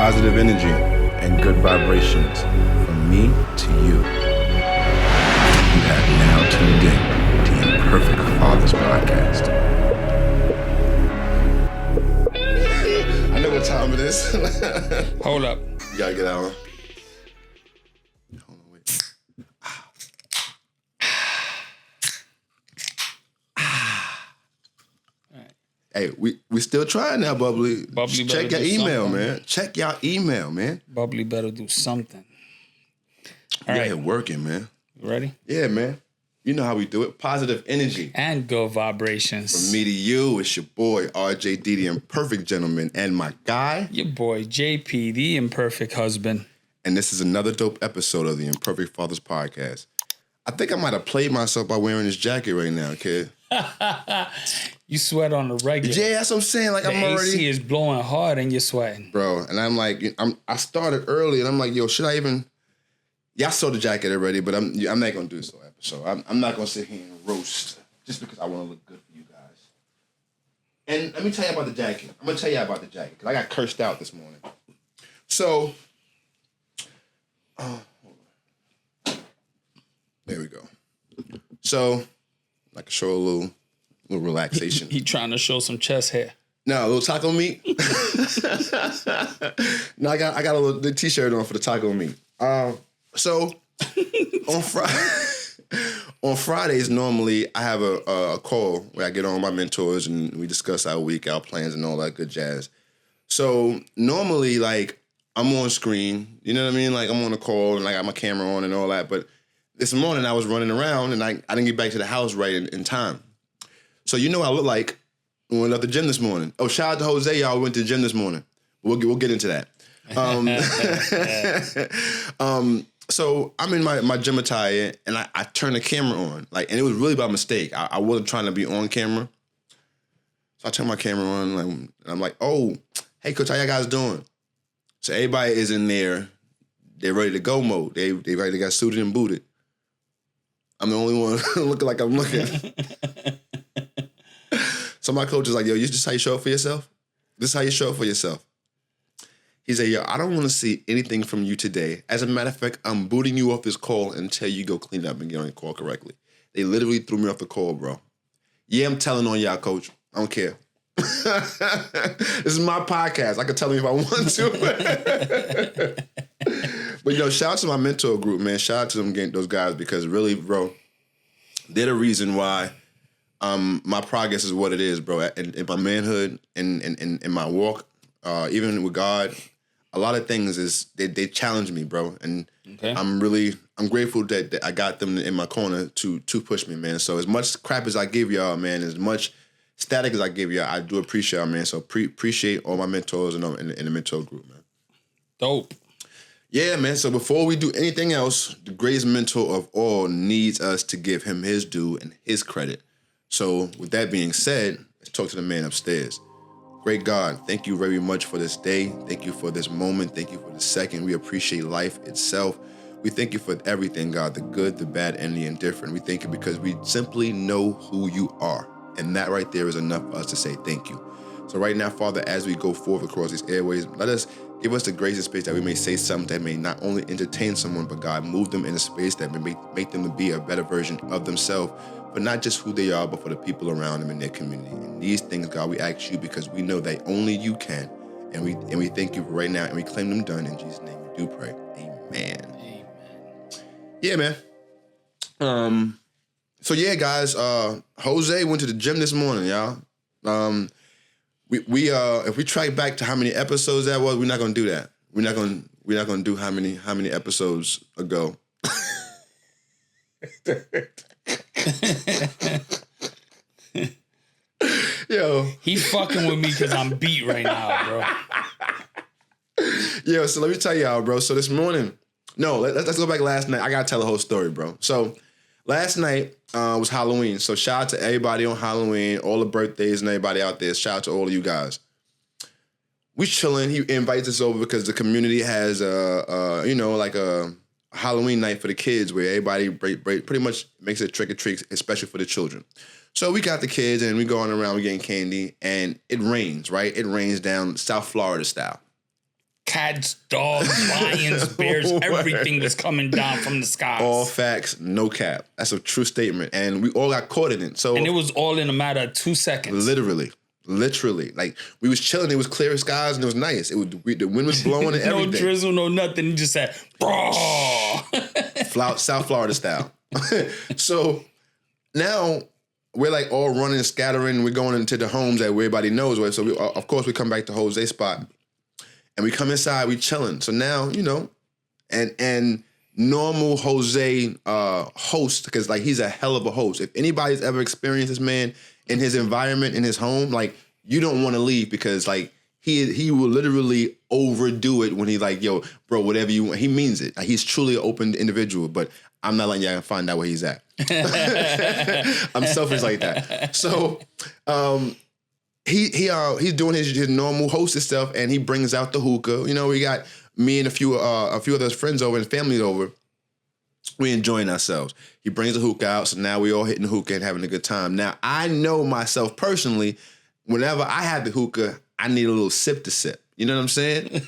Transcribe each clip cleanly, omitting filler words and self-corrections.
positive energy and good vibrations from me to you. You have now tuned in to Imperfect Fathers Podcast. I know what time it is. Hold up. You gotta get out. Hold on, wait. Hey, we still trying now, Bubbly. Check your email, man. Check your email, man. Bubbly better do something. All right. Working, man. You ready? Yeah, man. You know how we do it. Positive energy. And good vibrations. From me to you, it's your boy, RJD, the Imperfect Gentleman, and my guy. Your boy, JP, the Imperfect Husband. And this is another dope episode of the Imperfect Fathers Podcast. I think I might have played myself by wearing this jacket right now, kid. You sweat on the regular. Yeah, that's what I'm saying. Like, the I'm already... AC is blowing hard and you're sweating. Bro, and I'm like, I started early, and I'm like, yo, should I even... Y'all saw the jacket already, but I'm not going to do this whole episode. I'm not going to sit here and roast just because I want to look good for you guys. And let me tell you about the jacket. I'm going to tell you about the jacket because I got cursed out this morning. So, there we go. So, I can show a little relaxation. He trying to show some chest hair. No, a little taco meat. No, I got a little the t-shirt on for the taco meat. So on Fridays, normally I have a call where I get on my mentors and we discuss our week, our plans, and all that good jazz. So normally, like, I'm on screen, you know what I mean? Like, I'm on a call and I got my camera on and all that. But this morning I was running around and I didn't get back to the house right in time. So you know what I look like when we left the gym this morning. Oh, shout out to Jose, y'all went to the gym this morning. We'll get into that. So I'm in my gym attire and I turned the camera on, and it was really by mistake. I wasn't trying to be on camera. So I turned my camera on and I'm like, oh, hey coach, how y'all guys doing? So everybody is in there, they're ready to go mode. They got suited and booted. I'm the only one looking like I'm looking. So my coach is like, yo, this is how you show up for yourself? This is how you show up for yourself. He said, yo, I don't want to see anything from you today. As a matter of fact, I'm booting you off this call until you go clean up and get on your call correctly. They literally threw me off the call, bro. Yeah, I'm telling on y'all, coach. I don't care. This is my podcast. I can tell them if I want to. But, shout out to my mentor group, man. Shout out to those guys because really, bro, they're the reason why my progress is what it is, bro. In my manhood and in my walk, even with God, a lot of things is they challenge me, bro. And okay. I'm grateful that I got them in my corner to push me, man. So as much crap as I give y'all, man, as much static as I give y'all, I do appreciate y'all, man. So appreciate all my mentors in the mentor group, man. Dope. Yeah, man. So before we do anything else, the greatest mentor of all needs us to give him his due and his credit. So with that being said, let's talk to the man upstairs. Great God, thank you very much for this day. Thank you for this moment. Thank you for the second. We appreciate life itself. We thank you for everything, God, the good, the bad, and the indifferent. We thank you because we simply know who you are. And that right there is enough for us to say thank you. So right now, Father, as we go forth across these airways, give us the grace and space that we may say something that may not only entertain someone, but God, move them in a space that may make them to be a better version of themselves, but not just who they are, but for the people around them in their community. And these things, God, we ask you because we know that only you can. And we thank you right now, and we claim them done. In Jesus' name we do pray. Amen. Amen. Yeah, man. So yeah, guys, Jose went to the gym this morning, y'all. We if we track back to how many episodes that was, we're not gonna do that. We're not gonna do how many episodes ago. Yo, he's fucking with me because I'm beat right now, bro. Yo, so let me tell y'all, bro. So this morning, let's go back last night. I gotta tell the whole story, bro. So last night was Halloween. So shout out to everybody on Halloween, all the birthdays and everybody out there. Shout out to all of you guys. We chilling. He invites us over because the community has a Halloween night for the kids where everybody pretty much makes a trick or treat, especially for the children. So we got the kids and we going around, we getting candy, and it rains, right? It rains down South Florida style. cats, dogs, lions, bears, everything was coming down from the skies. All facts, no cap. That's a true statement. And we all got caught in it. So, and it was all in a matter of 2 seconds. Literally. Like, we was chilling. It was clear skies and it was nice. The wind was blowing and everything. No drizzle, no nothing. He just said, bro. South Florida style. So now we're like all running, scattering. We're going into the homes that everybody knows where. So of course we come back to Jose's spot, and we come inside. We chilling. So now and normal Jose host, because like he's a hell of a host. If anybody's ever experienced this man in his environment in his home, like you don't want to leave because like he will literally overdo it when he like, yo, bro, whatever you want. He means it. Like, he's truly an open individual, but I'm not letting y'all find out where he's at. I'm selfish like that. So he's doing his normal hostess stuff, and he brings out the hookah. You know, we got me and a few of those friends over and family over. We enjoying ourselves. He brings the hookah out, so now we all hitting the hookah and having a good time. Now, I know myself personally, whenever I have the hookah, I need a little sip to sip. You know what I'm saying?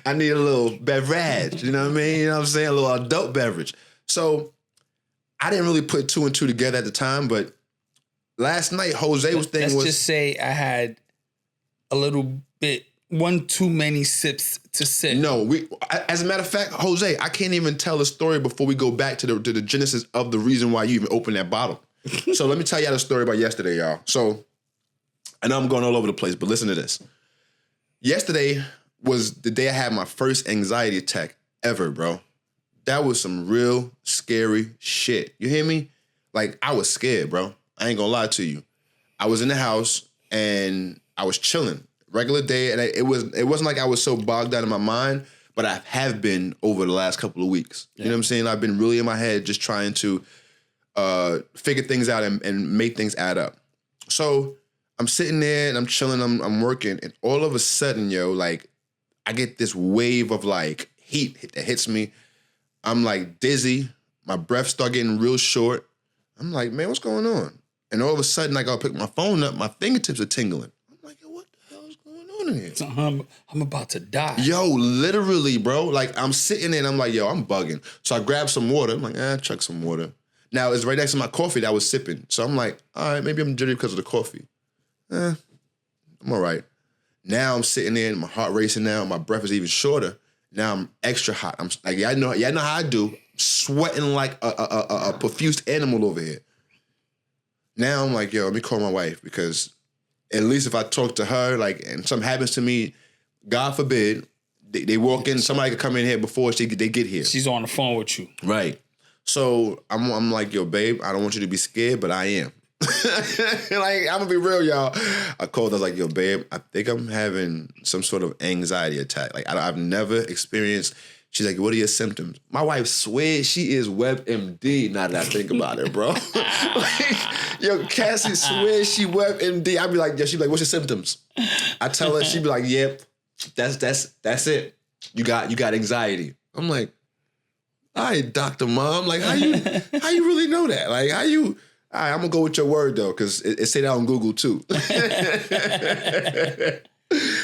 I need a little beverage. You know what I mean? You know what I'm saying? A little adult beverage. So I didn't really put two and two together at the time, but last night Jose's thing was... Let's just say I had a little bit, one too many sips to sip. No, as a matter of fact, Jose, I can't even tell the story before we go back to the genesis of the reason why you even opened that bottle. So let me tell y'all the story about yesterday, y'all. So I know I'm going all over the place, but listen to this. Yesterday was the day I had my first anxiety attack ever, bro. That was some real scary shit. You hear me? Like, I was scared, bro. I ain't gonna lie to you. I was in the house and I was chilling. Regular day, and it wasn't like I was so bogged down in my mind, but I have been over the last couple of weeks. Yeah. You know what I'm saying? I've been really in my head just trying to figure things out and make things add up. So I'm sitting there and I'm chilling, I'm working, and all of a sudden, yo, like, I get this wave of like heat that hits me. I'm like dizzy. My breath start getting real short. I'm like, man, what's going on? And all of a sudden, I gotta pick my phone up. My fingertips are tingling. I'm like, yo, what the hell is going on in here? So I'm about to die. Yo, literally, bro. Like, I'm sitting there and I'm like, yo, I'm bugging. So I grab some water. I'm like, chuck some water. Now, it's right next to my coffee that I was sipping. So I'm like, all right, maybe I'm jittery because of the coffee. I'm all right. Now I'm sitting there and my heart racing now. My breath is even shorter. Now I'm extra hot. I'm like, y'all know how I do. Sweating like a profuse animal over here. Now I'm like, yo, let me call my wife, because at least if I talk to her, like, and something happens to me, God forbid, they walk in, somebody could come in here before they get here. She's on the phone with you. Right. So I'm like, yo, babe, I don't want you to be scared, but I am. Like, I'm gonna be real, y'all. I called, I was like, yo, babe, I think I'm having some sort of anxiety attack. Like, I've never experienced. She's like, what are your symptoms? My wife swears she is WebMD now that I think about it, bro. Like, yo, Cassie swears she WebMD. I'd be like, yeah, she'd be like, what's your symptoms? I tell her, she'd be like, yep, that's it. You got anxiety. I'm like, all right, Dr. Mom. Like, how you really know that? Like, how you... All right, I'm going to go with your word, though, because it say that on Google, too.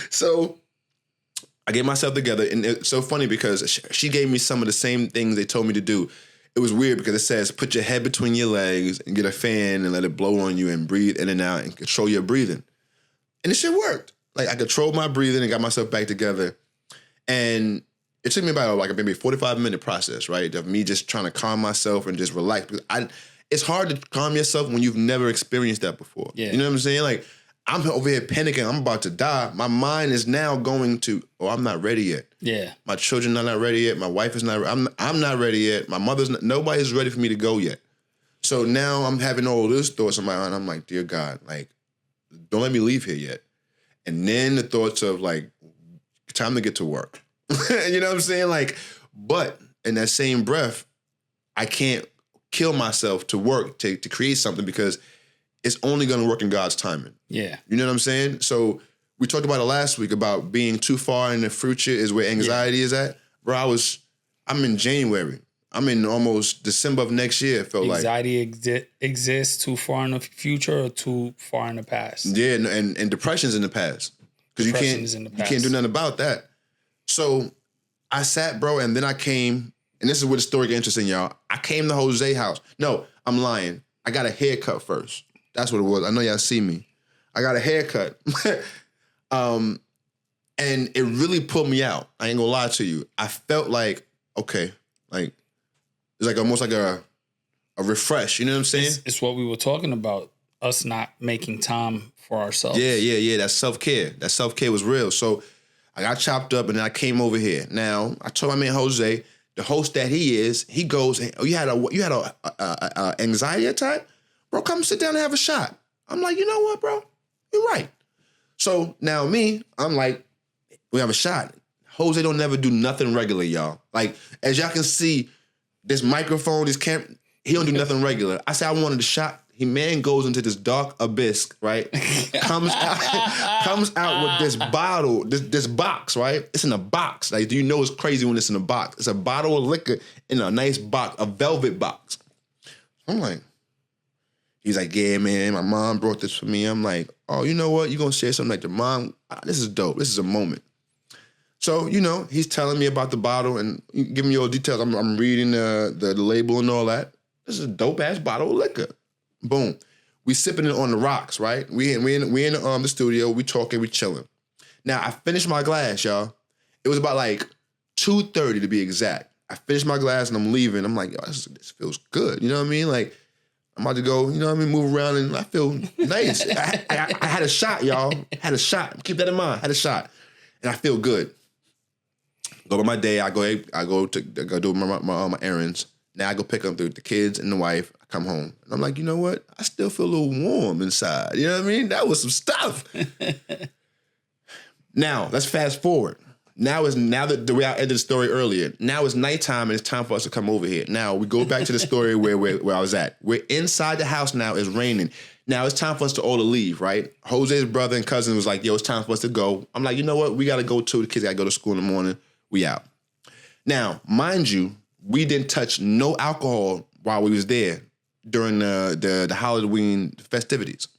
So I get myself together, and it's so funny because she gave me some of the same things they told me to do. It was weird because it says, put your head between your legs and get a fan and let it blow on you and breathe in and out and control your breathing. And it shit worked. Like, I controlled my breathing and got myself back together. And it took me about like maybe a 45-minute process, right, of me just trying to calm myself and just relax. Because it's hard to calm yourself when you've never experienced that before. Yeah. You know what I'm saying? Like, I'm over here panicking. I'm about to die. My mind is now going to, I'm not ready yet. Yeah. My children are not ready yet. My wife is not, I'm not ready yet. My mother's not, nobody's ready for me to go yet. So now I'm having all those thoughts in my mind. I'm like, dear God, like, don't let me leave here yet. And then the thoughts of like, time to get to work. You know what I'm saying? Like, but in that same breath, I can't kill myself to work, to create something, because it's only going to work in God's timing. Yeah. You know what I'm saying? So we talked about it last week about being too far in the future is where anxiety is at. Bro, I'm in January. I'm in almost December of next year, it felt anxiety exists too far in the future or too far in the past. Yeah, and depression's in the past. Because you can't do nothing about that. So I sat, bro, and then I came, and this is where the story gets interesting, y'all. I came to Jose's house. No, I'm lying. I got a haircut first. That's what it was. I know y'all see me. I got a haircut. And it really pulled me out. I ain't gonna lie to you. I felt like, okay, like, it's like almost like a refresh, you know what I'm saying? It's what we were talking about, us not making time for ourselves. Yeah. That self-care. That self-care was real. So I got chopped up and then I came over here. Now, I told my man Jose, the host that he is, he goes, oh, you had a anxiety attack? Bro, come sit down and have a shot. I'm like, you know what, bro? You're right. So now me, I'm like, we have a shot. Jose don't never do nothing regular, y'all. Like, as y'all can see, this microphone, this camera, he don't do nothing regular. I said I wanted a shot. He man goes into this dark abyss, right? comes out with this bottle, this box, right? It's in a box. Like, do you know it's crazy when it's in a box? It's a bottle of liquor in a nice box, a velvet box. I'm like, he's like, yeah, man, my mom brought this for me. I'm like, oh, you know what? You gonna share something like the mom? This is dope. This is a moment. So, you know, he's telling me about the bottle and giving me all details. I'm reading the label and all that. This is a dope-ass bottle of liquor. Boom. We sipping it on the rocks, right? We in the studio. We talking, we chilling. Now, I finished my glass, y'all. It was about like 2:30 to be exact. I finished my glass and I'm leaving. I'm like, yo, this feels good. You know what I mean? Like, I'm about to go, you know what I mean, move around and I feel nice. I had a shot, y'all. Had a shot. Keep that in mind. Had a shot. And I feel good. Go by my day. I go do my errands. Now I go pick up the kids and the wife. I come home. And I'm like, you know what? I still feel a little warm inside. You know what I mean? That was some stuff. Now, let's fast forward. Now that the way I ended the story earlier, now it's nighttime and it's time for us to come over here. Now we go back to the story where I was at. We're inside the house now. It's raining. Now it's time for us to all to leave, right? Jose's brother and cousin was like, yo, it's time for us to go. I'm like, you know what? We got to go too. The kids got to go to school in the morning. We out. Now, mind you, we didn't touch no alcohol while we was there during the Halloween festivities.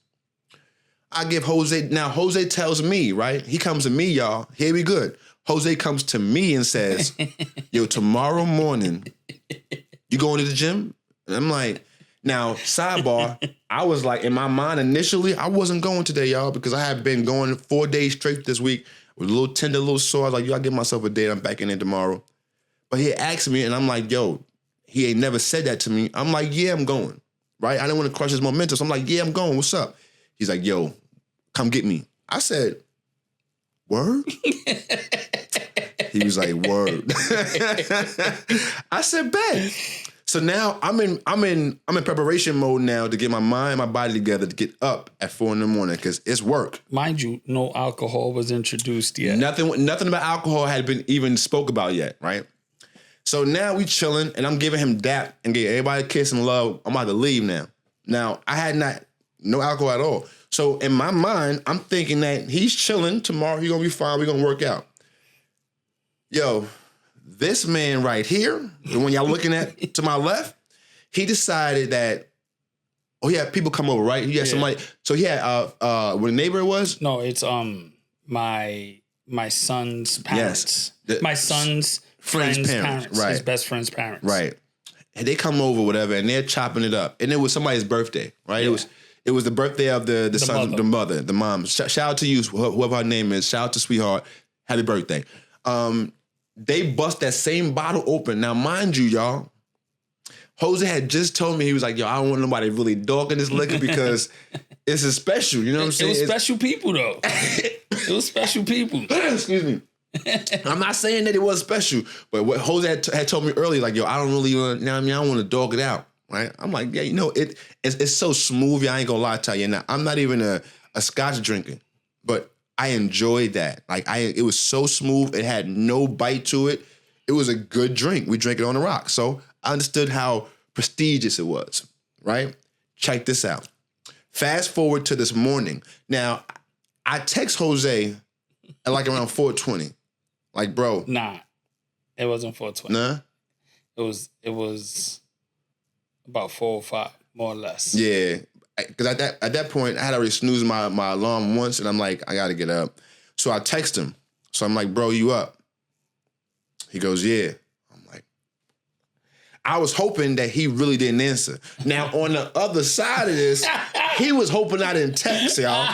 I give Jose, now Jose tells me, right? He comes to me, y'all. Here we good. Jose comes to me and says, yo, tomorrow morning, you going to the gym? And I'm like, now, sidebar, I was like, in my mind initially, I wasn't going today, y'all, because I had been going 4 days straight this week with a little tender, a little sore. I was like, yo, I'll give myself a day. I'm back in there tomorrow. But he asked me, and I'm like, yo, he ain't never said that to me. I'm like, yeah, I'm going, right? I didn't want to crush his momentum. So I'm like, yeah, I'm going. What's up? He's like, yo, come get me. I said, word? He was like, word. I said, bet. So now I'm in preparation mode now to get my mind and my body together to get up at 4 a.m. because it's work. Mind you, no alcohol was introduced yet. Nothing about alcohol had been even spoke about yet, right? So now we chilling and I'm giving him dap and giving everybody a kiss and love. I'm about to leave now. Now I had no alcohol at all. So in my mind, I'm thinking that he's chilling. Tomorrow he's gonna be fine. We're gonna work out. Yo, this man right here, the one y'all looking at to my left, he decided that, oh yeah, people come over, right? He had somebody. So he had what a neighbor it was? No, it's my son's parents. Yes. My son's friend's parents. Right. His best friend's parents. Right. And they come over, whatever, and they're chopping it up. And it was somebody's birthday, right? Yeah. It was the birthday of the son, mother. the mother, the mom. Shout out to you, whoever her name is. Shout out to sweetheart. Happy birthday. They bust that same bottle open. Now, mind you, y'all, Jose had just told me, he was like, yo, I don't want nobody really dogging this liquor because it's a special. You know what I'm saying? It was special people, though. It was special people. Excuse me. I'm not saying that it was special, but what Jose had told me earlier, like, yo, I don't really, you know what I mean? I don't want to dog it out, right? I'm like, yeah, you know, it's so smooth. I ain't gonna lie to you. Now, I'm not even a scotch drinker, but I enjoyed that. Like, it was so smooth. It had no bite to it. It was a good drink. We drank it on the rocks. So I understood how prestigious it was, right? Check this out. Fast forward to this morning. Now, I text Jose at like around 4:20. Like, bro. Nah, it wasn't 4:20. Nah? It was about 4 or 5, more or less. Yeah. Because at that point, I had already snoozed my alarm once, and I'm like, I got to get up. So I text him. So I'm like, bro, you up? He goes, yeah. I'm like, I was hoping that he really didn't answer. Now, on the other side of this, he was hoping I didn't text, y'all.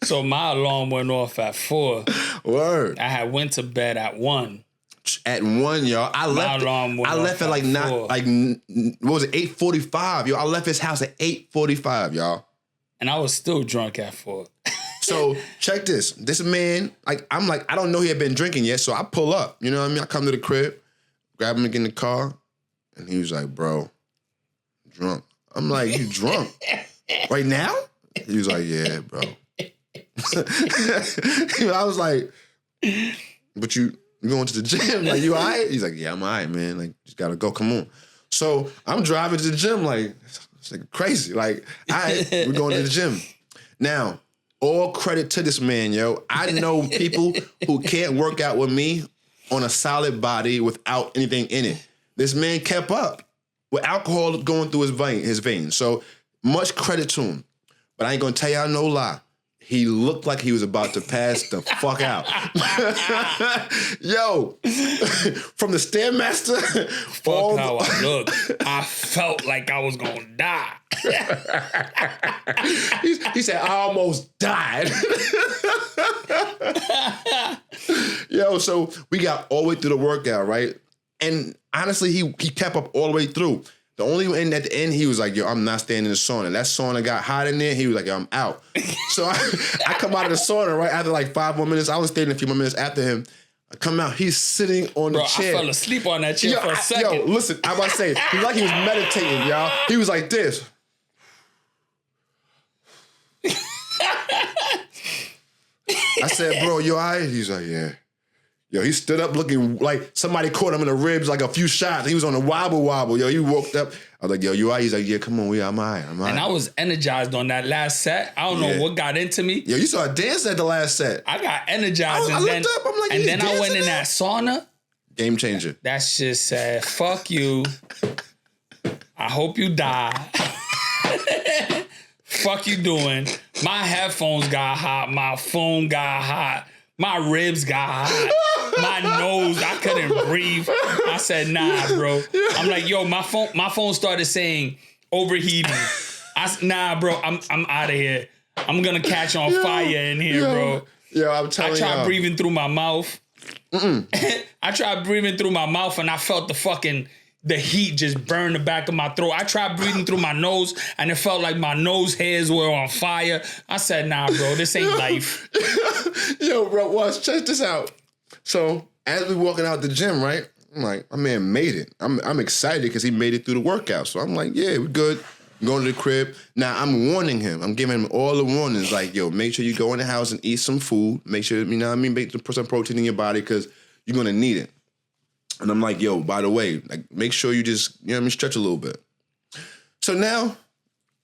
So my alarm went off at 4. Word. I had went to bed at 1. At 1, y'all. I left at like not like what was it, 8:45, yo. I left his house at 8:45, y'all. And I was still drunk at 4. So check this. This man, like, I'm like, I don't know he had been drinking yet, so I pull up. You know what I mean? I come to the crib, grab him, get in the car, and he was like, bro, I'm drunk. I'm like, you drunk? Right now? He was like, yeah, bro. I was like, but you going to the gym? Like, you all right? He's like, yeah, I'm all right, man. Like, just gotta go, come on. So I'm driving to the gym like, it's like crazy. Like, all right, we're going to the gym. Now, all credit to this man, yo. I know people who can't work out with me on a solid body without anything in it. This man kept up with alcohol going through his veins. So much credit to him. But I ain't gonna tell y'all no lie. He looked like he was about to pass the fuck out. Yo, from the Stairmaster. Fuck how I looked. I felt like I was gonna die. He said, I almost died. Yo, so we got all the way through the workout, right? And honestly, he kept up all the way through. The only end at the end, he was like, yo, I'm not staying in the sauna. That sauna got hot in there. He was like, yo, I'm out. So I come out of the sauna, right? After like 5 more minutes. I was staying a few more minutes after him. I come out. He's sitting on the chair. I fell asleep on that chair for a second. Yo, listen, I'm about to say, he was like he was meditating, y'all. He was like this. I said, bro, you all right? He's like, yeah. Yo, he stood up looking like somebody caught him in the ribs, like a few shots. He was on a wobble. Yo, he woke up. I was like, yo, you all right? He's like, yeah, come on, I'm all right. And I was energized on that last set. I don't know what got into me. Yo, you saw a dance at the last set. I got energized. I looked up. I'm like, and then I went in that sauna. Game changer. That shit said, fuck you. I hope you die. Fuck you doing. My headphones got hot. My phone got hot. My ribs got hot. My nose, I couldn't breathe. I said, nah, bro. I'm like, yo, my phone started saying overheating. Nah, bro, I'm out of here. I'm gonna catch on fire in here, bro. Yo, I'm telling you. I tried breathing through my mouth. I tried breathing through my mouth and I felt the heat just burn the back of my throat. I tried breathing through my nose and it felt like my nose hairs were on fire. I said, nah, bro, this ain't life. Yo, bro, watch, check this out. So as we walking out the gym, right? I'm like, my man made it. I'm excited because he made it through the workout. So I'm like, yeah, we're good. I'm going to the crib. Now I'm warning him. I'm giving him all the warnings. Like, yo, make sure you go in the house and eat some food. Make sure, you know what I mean? Put some protein in your body because you're going to need it. And I'm like, yo, by the way, like, make sure you just, you know what I mean, stretch a little bit. So now,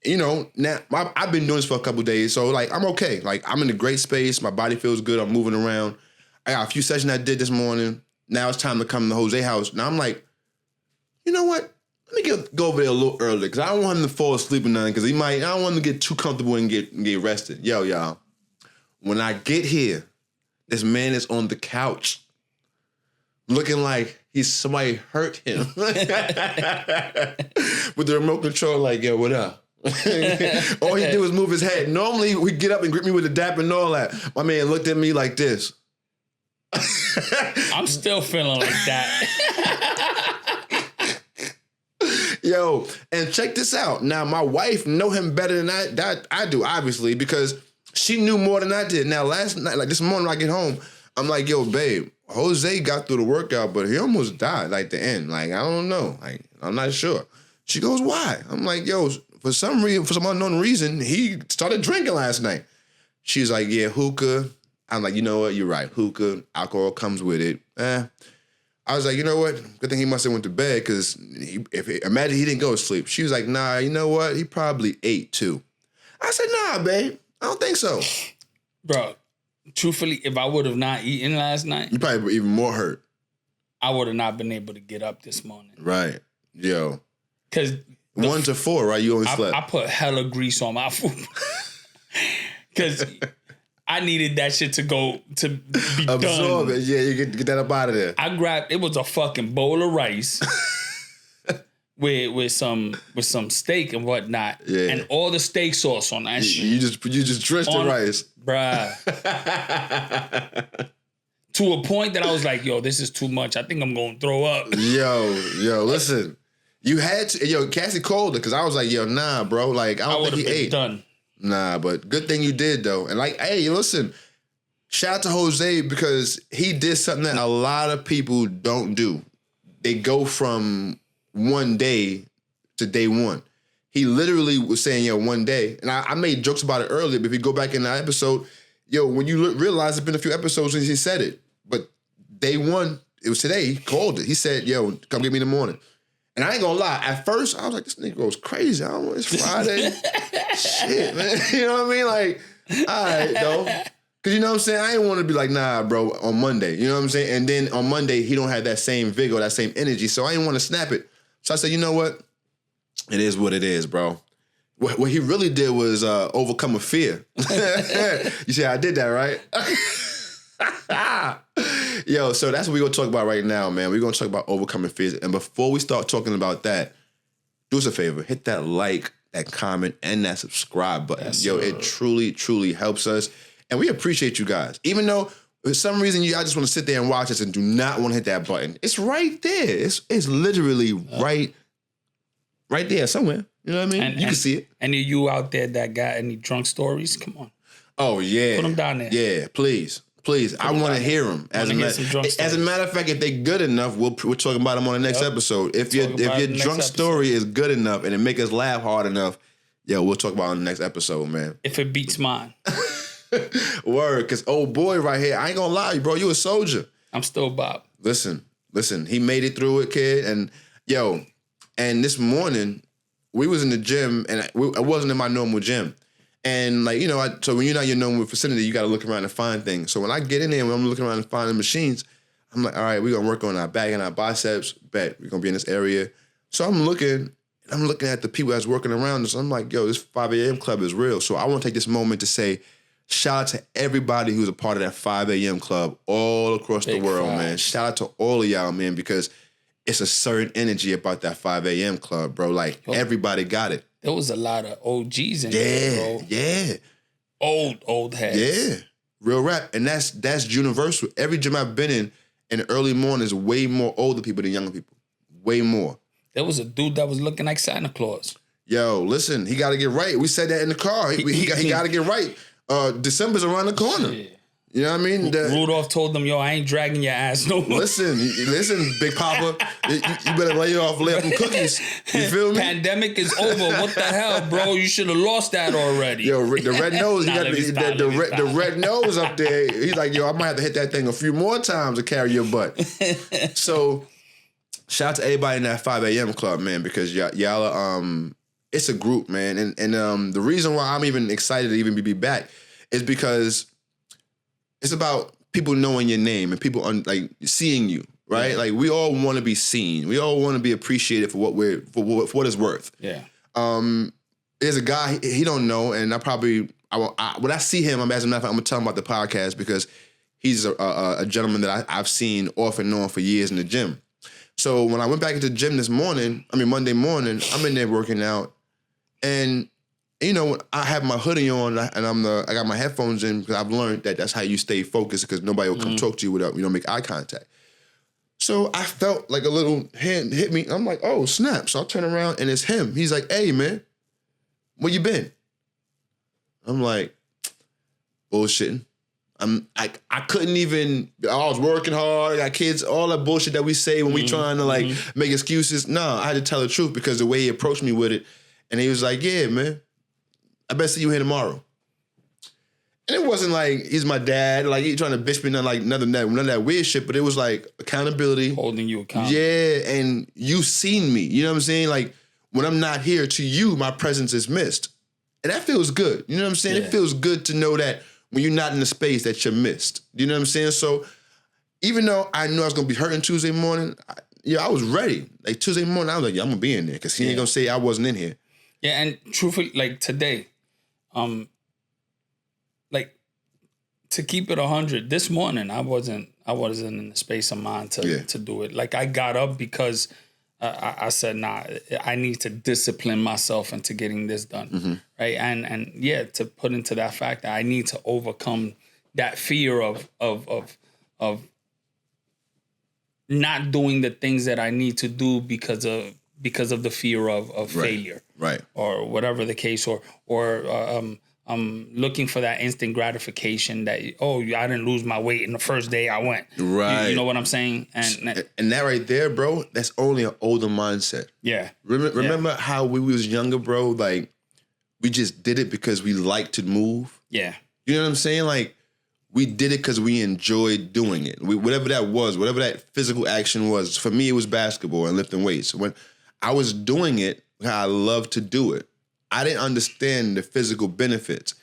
you know, I've been doing this for a couple of days. So, like, I'm okay. Like, I'm in a great space. My body feels good. I'm moving around. I got a few sessions I did this morning. Now it's time to come to Jose's house. Now I'm like, you know what? Let me go over there a little early because I don't want him to fall asleep or nothing because I don't want him to get too comfortable and get rested. Yo, y'all, when I get here, this man is on the couch looking like somebody hurt him. With the remote control, like, yo, what up? All he did was move his head. Normally, we get up and greet me with a dap and all that. My man looked at me like this. I'm still feeling like that. Yo, and check this out. Now, my wife know him better than I do, obviously, because she knew more than I did. Now, last night, like this morning when I get home, I'm like, yo, babe, Jose got through the workout, but he almost died like the end. Like, I don't know. Like, I'm not sure. She goes, why? I'm like, yo, for some unknown reason, he started drinking last night. She's like, yeah, hookah. I'm like, you know what? You're right. Hookah, alcohol comes with it. I was like, you know what? Good thing he must have went to bed because imagine he didn't go to sleep. She was like, nah, you know what? He probably ate too. I said, nah, babe. I don't think so. Bro, truthfully, if I would have not eaten last night, you probably were even more hurt. I would have not been able to get up this morning. Right. Yo. Because 1 to 4, right? You only slept. I put hella grease on my food. Because I needed that shit to be Absorb done. it. Yeah, you get that up out of there. I grabbed, it was a fucking bowl of rice with some steak and whatnot. Yeah. And all the steak sauce on that shit. You just drenched the rice. Bruh. To a point that I was like, yo, this is too much. I think I'm going to throw up. Yo, listen. You had to, Cassie called it because I was like, yo, nah, bro. Like, I don't think he ate. Done. Nah, but good thing you did, though. And like, hey, listen, shout out to Jose because he did something that a lot of people don't do. They go from one day to day one. He literally was saying, yo, one day. And I made jokes about it earlier, but if you go back in the episode, yo, when you realize there's been a few episodes since he said it. But day one, it was today, he called it. He said, yo, come get me in the morning. And I ain't gonna lie, at first, I was like, this nigga goes crazy. It's Friday. Shit, man. You know what I mean? Like, all right, though. Because you know what I'm saying? I didn't want to be like, nah, bro, on Monday. You know what I'm saying? And then on Monday, he don't have that same vigor, that same energy. So I didn't want to snap it. So I said, you know what? It is what it is, bro. What he really did was overcome a fear. You see how I did that, right? Yo, so that's what we're going to talk about right now, man. We're going to talk about overcoming fears. And before we start talking about that, do us a favor. Hit that like, that comment, and that subscribe button. Yes, yo, it truly, truly helps us. And we appreciate you guys. Even though for some reason you just want to sit there and watch us and do not want to hit that button. It's right there. It's literally right there somewhere. You know what I mean? You can see it. Any of you out there that got any drunk stories, come on. Oh, yeah. Put them down there. Yeah, please. Please, I want to hear them. As a matter of fact, if they're good enough, we're talking about them on the next episode. If your drunk story is good enough and it make us laugh hard enough, we'll talk about it on the next episode, man. If it beats mine. Word, because old boy right here, I ain't gonna lie, bro, you a soldier. I'm still Bob. Listen, he made it through it, kid. And and this morning, we was in the gym, and I wasn't in my normal gym. And like, so when you're not in your normal vicinity, you got to look around and find things. So when I get in there, when I'm looking around and finding machines, I'm like, all right, we're going to work on our back and our biceps. Bet we're going to be in this area. So I'm looking at the people that's working around us. I'm like, yo, this 5 a.m. club is real. So I want to take this moment to say, shout out to everybody who's a part of that 5 a.m. club all across the world, man. Shout out to all of y'all, man, because it's a certain energy about that 5 a.m. club, bro. Like, everybody got it. There was a lot of OGs in there, bro. Yeah. Old heads. Yeah. Real rap. And that's universal. Every gym I've been in the early mornings, way more older people than younger people. Way more. There was a dude that was looking like Santa Claus. Yo, listen, he got to get right. We said that in the car. He got to get right. December's around the corner. Shit. You know what I mean? Rudolph told them, yo, I ain't dragging your ass no more. Listen, Big Papa. You better lay off them cookies. You feel me? Pandemic is over. What the hell, bro? You should have lost that already. Yo, the red nose. He got the red nose up there. He's like, yo, I might have to hit that thing a few more times to carry your butt. So, shout out to everybody in that 5 a.m. club, man, because y'all are, it's a group, man. And the reason why I'm even excited to even be back is because it's about people knowing your name and people like seeing you, right? Yeah. Like we all want to be seen. We all want to be appreciated for what what it's worth. Yeah. There's a guy he don't know, and when I see him, as a matter of fact, I'm gonna tell him about the podcast because he's a gentleman that I've seen off and on for years in the gym. So when I went back into the gym Monday morning, I'm in there working out, and I have my hoodie on and I got my headphones in because I've learned that that's how you stay focused because nobody will come talk to you without make eye contact. So I felt like a little hand hit me. I'm like, oh, snap. So I turn around and it's him. He's like, hey, man, where you been? I'm like, bullshitting. I couldn't even, I was working hard, I got kids, all that bullshit that we say when we trying to make excuses. No, I had to tell the truth because the way he approached me with it. And he was like, yeah, man. I bet see you here tomorrow. And it wasn't like he's my dad, like he trying to bitch me, none of that weird shit, but it was like accountability. Holding you accountable. Yeah, and you seen me. You know what I'm saying? Like when I'm not here to you, my presence is missed. And that feels good. You know what I'm saying? Yeah. It feels good to know that when you're not in the space that you're missed. You know what I'm saying? So even though I knew I was going to be hurting Tuesday morning, I was ready. Like Tuesday morning, I was like, I'm going to be in there because he ain't going to say I wasn't in here. Yeah, and truthfully, like today, like to keep it 100, this morning I wasn't in the space of mind to do it. Like I got up because I said, nah, I need to discipline myself into getting this done, right? And yeah, to put into that fact that I need to overcome that fear of not doing the things that I need to do because of the fear of failure, right, or whatever the case, or looking for that instant gratification that I didn't lose my weight in the first day I went. Right, you know what I'm saying? And that right there, bro, that's only an older mindset. Yeah. Remember how we was younger, bro? Like we just did it because we liked to move. Yeah. You know what I'm saying? Like we did it because we enjoyed doing it. Whatever that was, whatever that physical action was. For me, it was basketball and lifting weights. When I was doing it, how I love to do it, I didn't understand the physical benefits.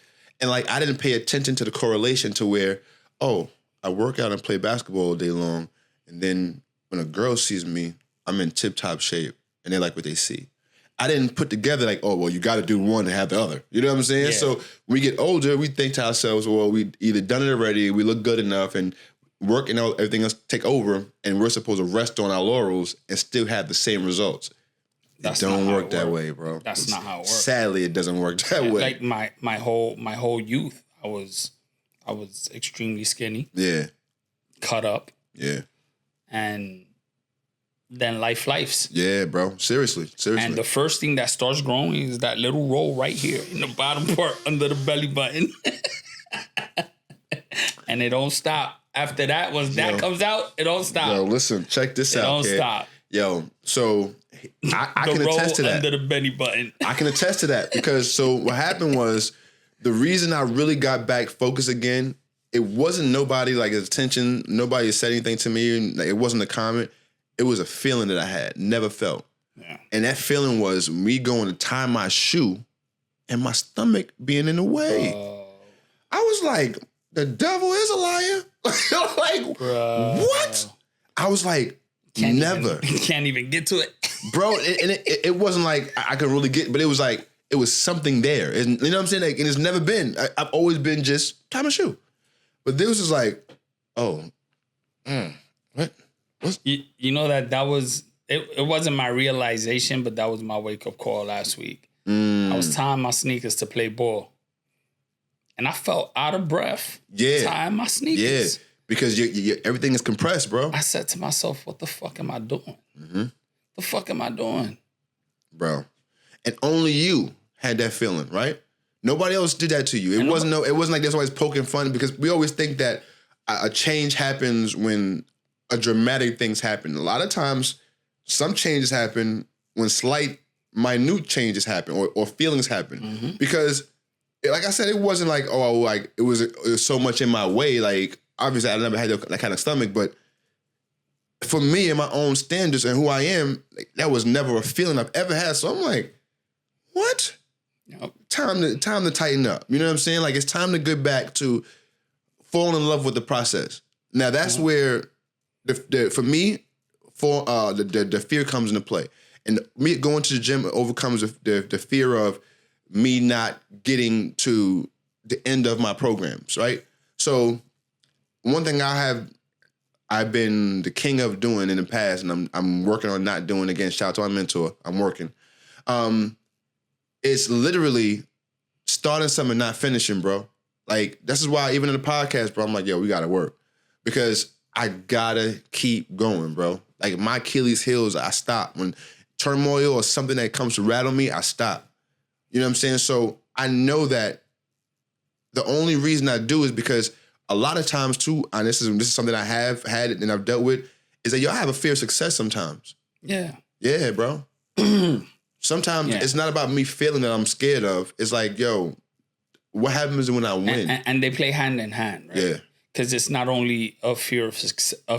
And like, I didn't pay attention to the correlation to where, I work out and play basketball all day long. And then when a girl sees me, I'm in tip-top shape and they like what they see. I didn't put together like, you got to do one to have the other. You know what I'm saying? Yeah. So when we get older, we think to ourselves, we either done it already, we look good enough, and work and everything else take over, and we're supposed to rest on our laurels and still have the same results. It don't work that way, bro. That's not how it works. Sadly, it doesn't work that way. Like my whole youth, I was extremely skinny. Yeah. Cut up. Yeah. And then life's. Yeah, bro. Seriously. And the first thing that starts growing is that little roll right here in the bottom part under the belly button. And it don't stop. After that, once that comes out, it don't stop. Yo, listen, check this out, It don't stop. Yo, so I can attest to that. Under the belly button. I can attest to that because so what happened was the reason I really got back focused again, it wasn't nobody like attention. Nobody said anything to me. Like, it wasn't a comment. It was a feeling that I had never felt. Yeah. And that feeling was me going to tie my shoe and my stomach being in the way. I was like, the devil is a liar. Like, what? I was like, never. Can't even get to it. Bro, and it wasn't like I could really get, but it was like, it was something there. And, you know what I'm saying? Like, and it's never been. I've always been just tie my shoe. But this was just like, what? You know that was, it wasn't my realization, but that was my wake-up call last week. I was tying my sneakers to play ball. And I felt out of breath tying my sneakers. Yeah, because everything is compressed, bro. I said to myself, what the fuck am I doing? The fuck am I doing? Bro. And only you had that feeling, right? Nobody else did that to you. It wasn't like there's always poking fun, because we always think that a change happens when a dramatic things happen. A lot of times, some changes happen when slight, minute changes happen or feelings happen. Because, like I said, it wasn't like, it was so much in my way. Like, obviously, I never had that kind of stomach, but for me and my own standards and who I am, like, that was never a feeling I've ever had. So I'm like, what? Yep. Time to tighten up. You know what I'm saying? Like, it's time to get back to falling in love with the process. Now, that's where for me, the fear comes into play. And me going to the gym overcomes the fear of me not getting to the end of my programs, right? So one thing I've been the king of doing in the past, and I'm working on not doing again. Shout out to my mentor. I'm working. It's literally starting something and not finishing, bro. Like, this is why even in the podcast, bro, I'm like, yo, we gotta work. Because I gotta keep going, bro. Like, my Achilles heels, I stop. When turmoil or something that comes to rattle me, I stop. You know what I'm saying? So I know that the only reason I do is because a lot of times too, and this is something I have had and I've dealt with, is that I have a fear of success sometimes. Yeah. Yeah, bro. Sometimes it's not about me feeling that I'm scared of. It's like, yo, what happens when I win? And they play hand in hand, right? Yeah. Because it's not only a fear of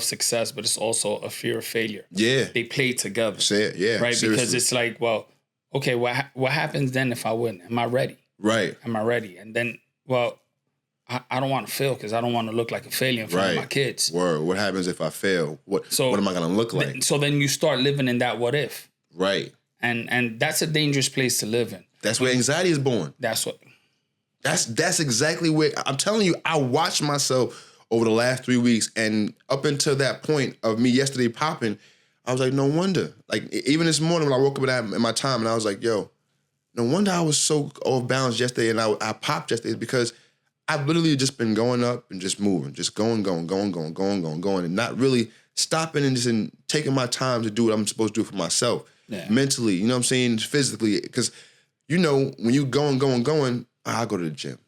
success, but it's also a fear of failure. Yeah. They play together. Say it, yeah. Right? Seriously. Because it's like, well, okay, what happens then if I win? Am I ready? Right. Am I ready? And then, well, I don't want to fail because I don't want to look like a failure in front of my kids. Word. What happens if I fail? What am I going to look like? So then you start living in that what if. Right. And that's a dangerous place to live in. That's where anxiety is born. That's what. That's exactly where I'm telling you. I watched myself over the last 3 weeks, and up until that point of me yesterday popping, I was like, no wonder. Like even this morning when I woke up in my time, and I was like, yo, no wonder I was so off balance yesterday, and I popped yesterday because I've literally just been going up and just moving, just going, and not really stopping and just taking my time to do what I'm supposed to do for myself, mentally. You know what I'm saying? Physically, because you know when you going. I go to the gym.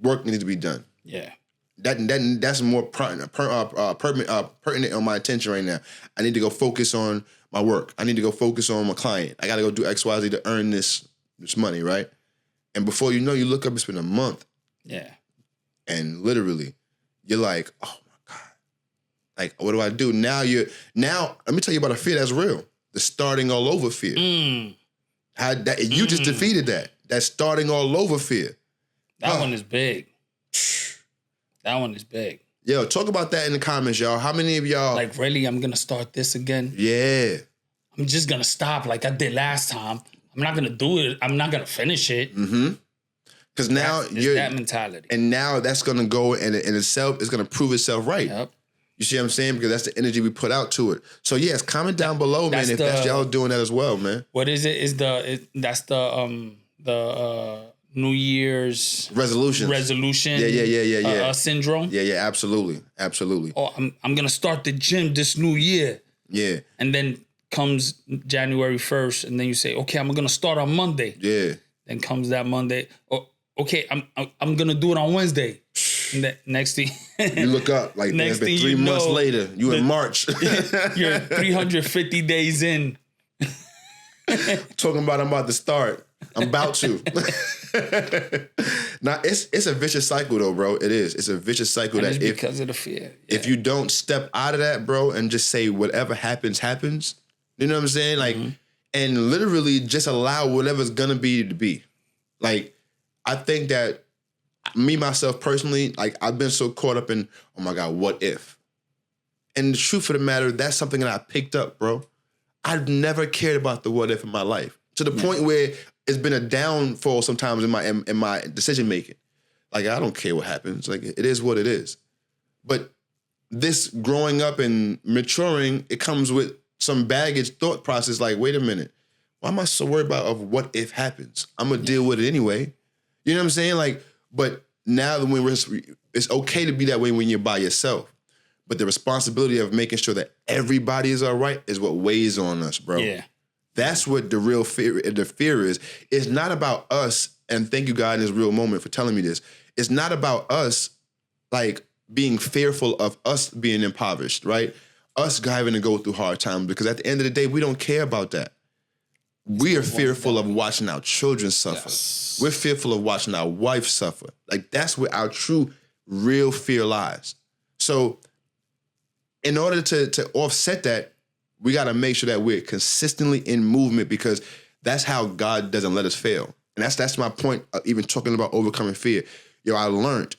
Work needs to be done. Yeah. That's more pertinent on my attention right now. I need to go focus on my work. I need to go focus on my client. I got to go do X, Y, Z to earn this money, right? And before you know, you look up, it's been a month. Yeah. And literally, you're like, oh my God. Like, what do I do? Now, let me tell you about a fear that's real. The starting all over fear. You just defeated that. That starting all over fear. That one is big. That one is big. Yo, talk about that in the comments, y'all. How many of y'all... Like, really, I'm going to start this again? Yeah. I'm just going to stop like I did last time. I'm not going to do it. I'm not going to finish it. Mm-hmm. Because now you're... that mentality. And now that's going to go and itself is going to prove itself right. Yep. You see what I'm saying? Because that's the energy we put out to it. So, yes, comment down below, man, if that's y'all doing that as well, man. What is it? That's the New Year's resolution. Yeah. Syndrome. Yeah, absolutely. Oh, I'm gonna start the gym this new year. Yeah. And then comes January 1st, and then you say, okay, I'm gonna start on Monday. Yeah. Then comes that Monday. Oh, okay, I'm gonna do it on Wednesday. And that next thing you look up like next been 3 months later. You in March. You're 350 days in. Talking about I'm about to start. I'm about to. Now it's a vicious cycle though, bro. It is. It's a vicious cycle and that it's because of the fear. Yeah. If you don't step out of that, bro, and just say whatever happens, happens. You know what I'm saying? Like, and literally just allow whatever's gonna be to be. Like, I think that me myself personally, like I've been so caught up in, oh my God, what if? And the truth of the matter, that's something that I picked up, bro. I've never cared about the what if in my life to the point where it's been a downfall sometimes in my decision making. Like I don't care what happens. Like it is what it is. But this growing up and maturing, it comes with some baggage thought process. Like, wait a minute, why am I so worried about of what if happens? I'm gonna deal with it anyway. You know what I'm saying? Like, but now that it's okay to be that way when you're by yourself. But the responsibility of making sure that everybody is all right is what weighs on us, bro. Yeah. That's what the real fear is. It's not about us, and thank you, God, in this real moment for telling me this. It's not about us, like, being fearful of us being impoverished, right? Us having to go through hard times, because at the end of the day, we don't care about that. We are fearful of watching our children suffer. Yes. We're fearful of watching our wife suffer. Like, that's where our true, real fear lies. So, in order to offset that, we got to make sure that we're consistently in movement, because that's how God doesn't let us fail. And that's my point of even talking about overcoming fear. Yo, I learned,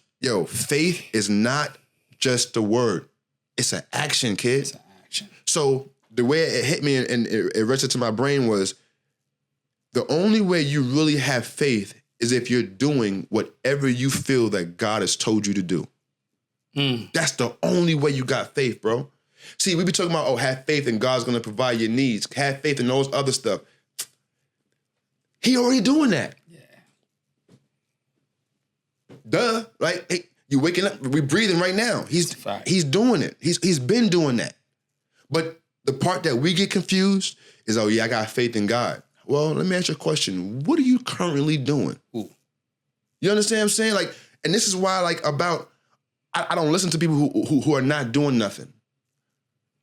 faith is not just a word. It's an action, kid. It's an action. So the way it hit me and it registered to my brain was, the only way you really have faith is if you're doing whatever you feel that God has told you to do. That's the only way you got faith, bro. See, we be talking about, have faith and God's going to provide your needs. Have faith in those other stuff. He already doing that. Yeah. Duh, right? Hey, you waking up, we breathing right now. He's doing it. He's been doing that. But the part that we get confused is, I got faith in God. Well, let me ask you a question. What are you currently doing? Ooh. You understand what I'm saying? Like, and this is why, like, I don't listen to people who are not doing nothing.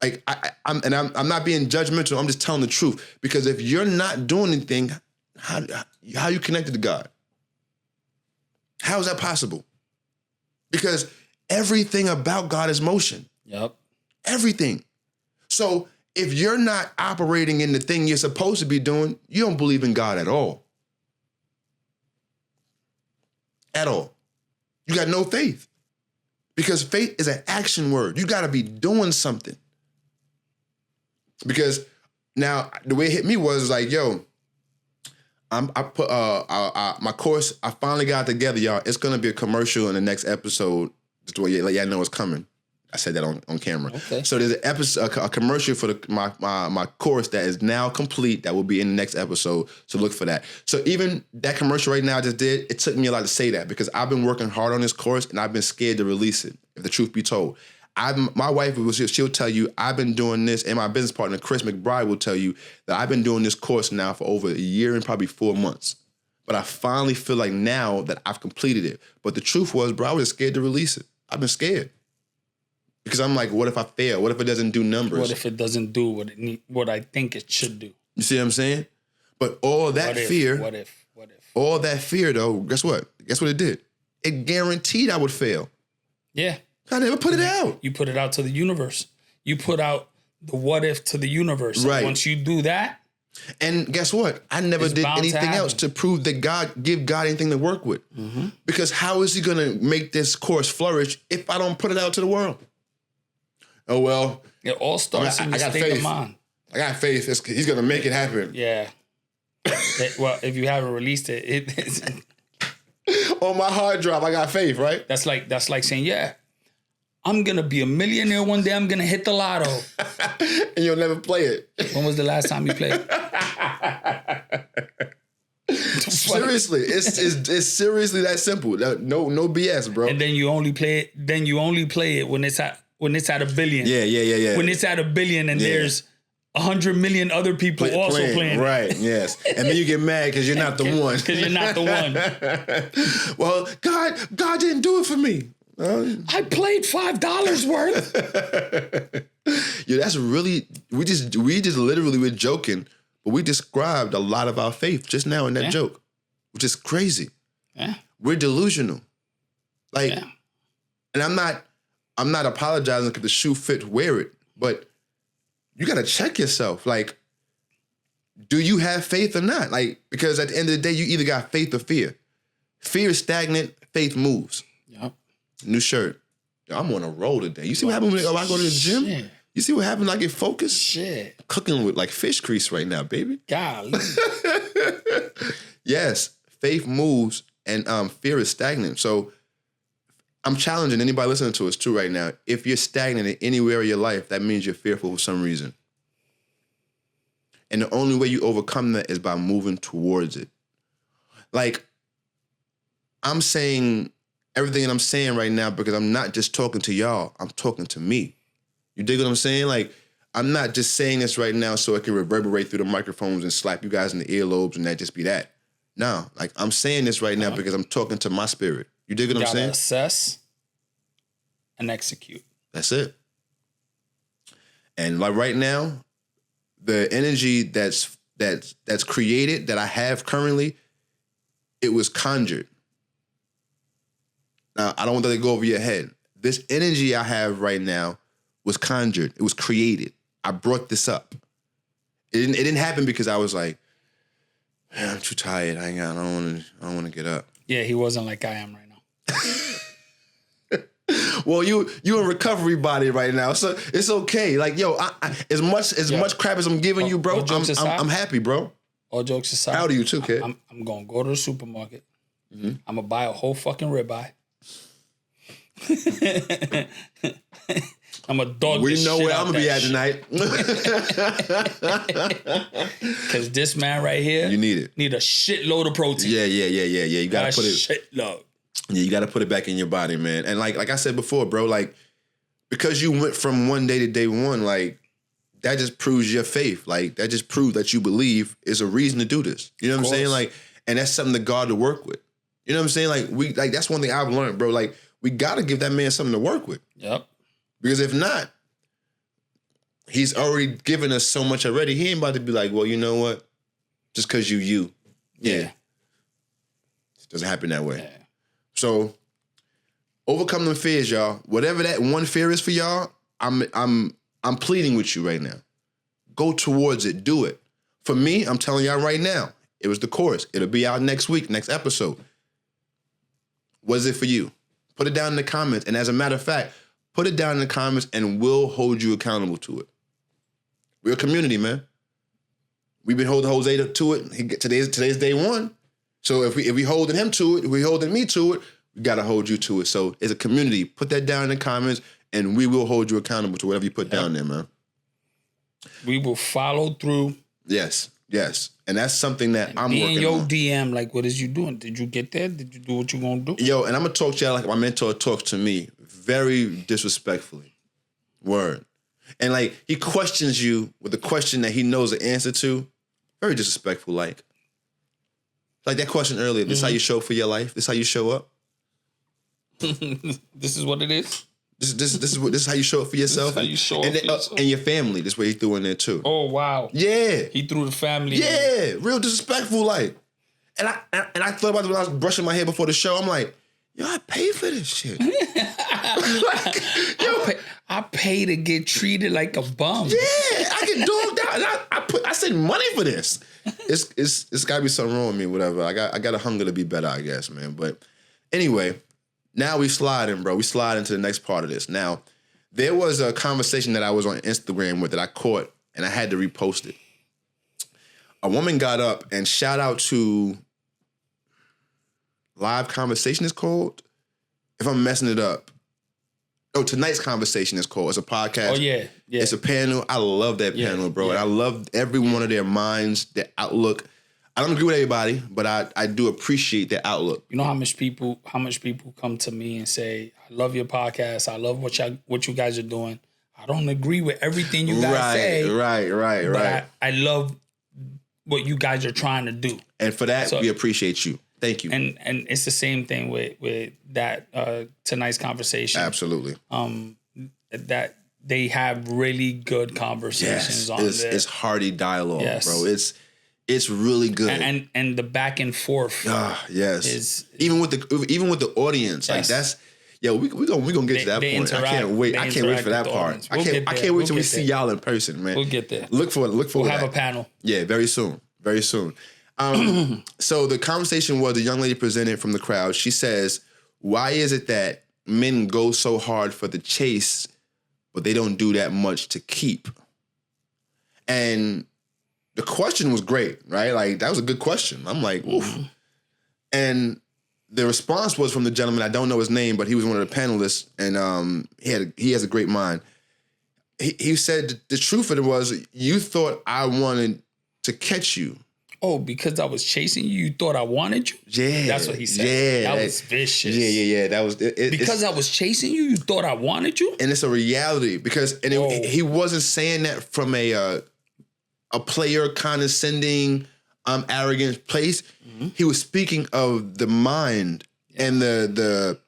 Like, I'm not being judgmental. I'm just telling the truth. Because if you're not doing anything, how are you connected to God? How is that possible? Because everything about God is motion. Yep. Everything. So if you're not operating in the thing you're supposed to be doing, you don't believe in God at all. At all. You got no faith. Because faith is an action word. You got to be doing something. Because now the way it hit me was like, I put my course. I finally got it together, y'all. It's gonna be a commercial in the next episode. Just the way y'all know it's coming. I said that on camera. Okay. So there's an episode, a commercial for my course that is now complete. That will be in the next episode. So look for that. So even that commercial right now I just did, it took me a lot to say that because I've been working hard on this course and I've been scared to release it. If the truth be told, my wife she'll tell you I've been doing this, and my business partner Chris McBride will tell you that I've been doing this course now for over a year and probably 4 months. But I finally feel like now that I've completed it. But the truth was, bro, I was scared to release it. I've been scared. Because I'm like, what if I fail? What if it doesn't do numbers? What if it doesn't do what I think it should do? You see what I'm saying? But all that fear. What if? All that fear, though, guess what? Guess what it did? It guaranteed I would fail. Yeah. I never put it out. You put it out to the universe. You put out the what if to the universe. Right. And once you do that. And guess what? I never did anything else to prove that give God anything to work with. Mm-hmm. Because how is he going to make this course flourish if I don't put it out to the world? Oh, well. It all starts in the state of mind. I got faith. He's going to make it happen. Yeah. Well, if you haven't released it's on my hard drive, I got faith, right? That's like saying, yeah, I'm going to be a millionaire one day. I'm going to hit the lotto. And you'll never play it. When was the last time you played? Seriously, it's seriously that simple. No BS, bro. And then you only play it. Then you only play it when it's at $1 billion. Yeah. When it's at $1 billion and there's 100 million other people also playing. Right, yes. And then you get mad because you're not the one. Because you're not the one. Well, God didn't do it for me. I played $5 worth. Yeah, that's really, we just literally were joking, but we described a lot of our faith just now in that joke, which is crazy. Yeah. We're delusional. Like, and I'm not apologizing because the shoe fit, wear it, but you got to check yourself. Like, do you have faith or not? Like, because at the end of the day, you either got faith or fear. Fear is stagnant, faith moves. Yep. New shirt. Yo, I'm on a roll today. You see what happens when I go to the gym? Shit. You see what happens when I get focused? Shit. Cooking with like fish grease right now, baby. Golly. Yes, faith moves and fear is stagnant. So I'm challenging anybody listening to us too right now. If you're stagnant in any area of your life, that means you're fearful for some reason. And the only way you overcome that is by moving towards it. Like, I'm saying everything that I'm saying right now because I'm not just talking to y'all. I'm talking to me. You dig what I'm saying? Like, I'm not just saying this right now so it can reverberate through the microphones and slap you guys in the earlobes and that just be that. No, like, I'm saying this right now because I'm talking to my spirit. You dig what I'm saying? Assess and execute. That's it. And like right now, the energy that's created that I have currently, it was conjured. Now, I don't want that to go over your head. This energy I have right now was conjured. It was created. I brought this up. It didn't happen because I was like, man, I'm too tired. I don't want to get up. Yeah, he wasn't like I am right now. Well, you in recovery body right now, so it's okay. Like, yo, as much crap as I'm giving you, bro, I'm happy, bro. All jokes aside, proud of you too, kid. I'm gonna go to the supermarket. Mm-hmm. I'm gonna buy a whole fucking ribeye. I'm a dog. We know where I'm gonna be at tonight. Cause this man right here, you need it. Need a shitload of protein. Yeah. You gotta put it. Shitload. Yeah, you gotta put it back in your body, man. And like I said before, bro, like, because you went from one day to day one, like, that just proves your faith. Like, that just proves that you believe is a reason to do this. You know what I'm saying? Like, and that's something to God to work with. You know what I'm saying? Like, that's one thing I've learned, bro. Like, we gotta give that man something to work with. Yep. Because if not, he's already given us so much already. He ain't about to be like, well, you know what? Just because you. Yeah. It doesn't happen that way. Yeah. So, overcome them fears, y'all. Whatever that one fear is for y'all, I'm pleading with you right now. Go towards it. Do it. For me, I'm telling y'all right now, it was the course. It'll be out next week, next episode. What is it for you? Put it down in the comments. And as a matter of fact, put it down in the comments and we'll hold you accountable to it. We're a community, man. We've been holding Jose to it. Today's day one. So if we holding him to it, if we holding me to it, we gotta hold you to it. So as a community, put that down in the comments, and we will hold you accountable to whatever you put down there, man. We will follow through. Yes. And that's something that I'm working on. In your DM, like, what is you doing? Did you get there? Did you do what you gonna do? Yo, and I'm gonna talk to y'all like my mentor talks to me, very disrespectfully. Word. And like he questions you with a question that he knows the answer to, very disrespectful. Like that question earlier. This is how you show up for your life. This is how you show up. This is what it is. This is how you show up for yourself. This is how you show up for yourself. And your family. This way he threw in there too. Oh wow. Yeah. He threw the family. Yeah. Real disrespectful. Like, and I thought about it when I was brushing my hair before the show. I'm like, yo, I pay for this shit. I pay to get treated like a bum. Yeah, I get dogged out. I send money for this. It's gotta be something wrong with me, whatever. I got a hunger to be better, I guess, man. But anyway, now we sliding, bro. We slide into the next part of this. Now, there was a conversation that I was on Instagram with that I caught, and I had to repost it. A woman got up, and shout out to Live Conversation is called. If I'm messing it up. Oh, Tonight's Conversation is called. It's a podcast. Oh, yeah. It's a panel. I love that panel, bro. Yeah. And I love every one of their minds, their outlook. I don't agree with everybody, but I do appreciate their outlook. You know how much people come to me and say, I love your podcast. I love what you guys are doing. I don't agree with everything you guys say. Right. I love what you guys are trying to do. And for that, we appreciate you. Thank you. And it's the same thing with that Tonight's Conversation. Absolutely. That they have really good conversations on there. It's hearty dialogue, bro. It's really good. And the back and forth. Yes. Is even with the audience. Like that's we gonna get to that point. I can't wait. I can't wait for that part. I can't wait till we see y'all in person, man. We'll get there. Look for We'll have a panel. Yeah, very soon. Very soon. So the conversation was a young lady presented from the crowd. She says, why is it that men go so hard for the chase, but they don't do that much to keep? And the question was great, right? Like, that was a good question. I'm like, oof. And the response was from the gentleman, I don't know his name, but he was one of the panelists, and he has a great mind. He said the truth of it was, you thought I wanted to catch you. Oh, because I was chasing you, you thought I wanted you? Yeah. That's what he said. Yeah. That was vicious. Yeah. That was it. Because I was chasing you, you thought I wanted you? And it's a reality because he wasn't saying that from a player condescending, arrogant place. Mm-hmm. He was speaking of the mind and the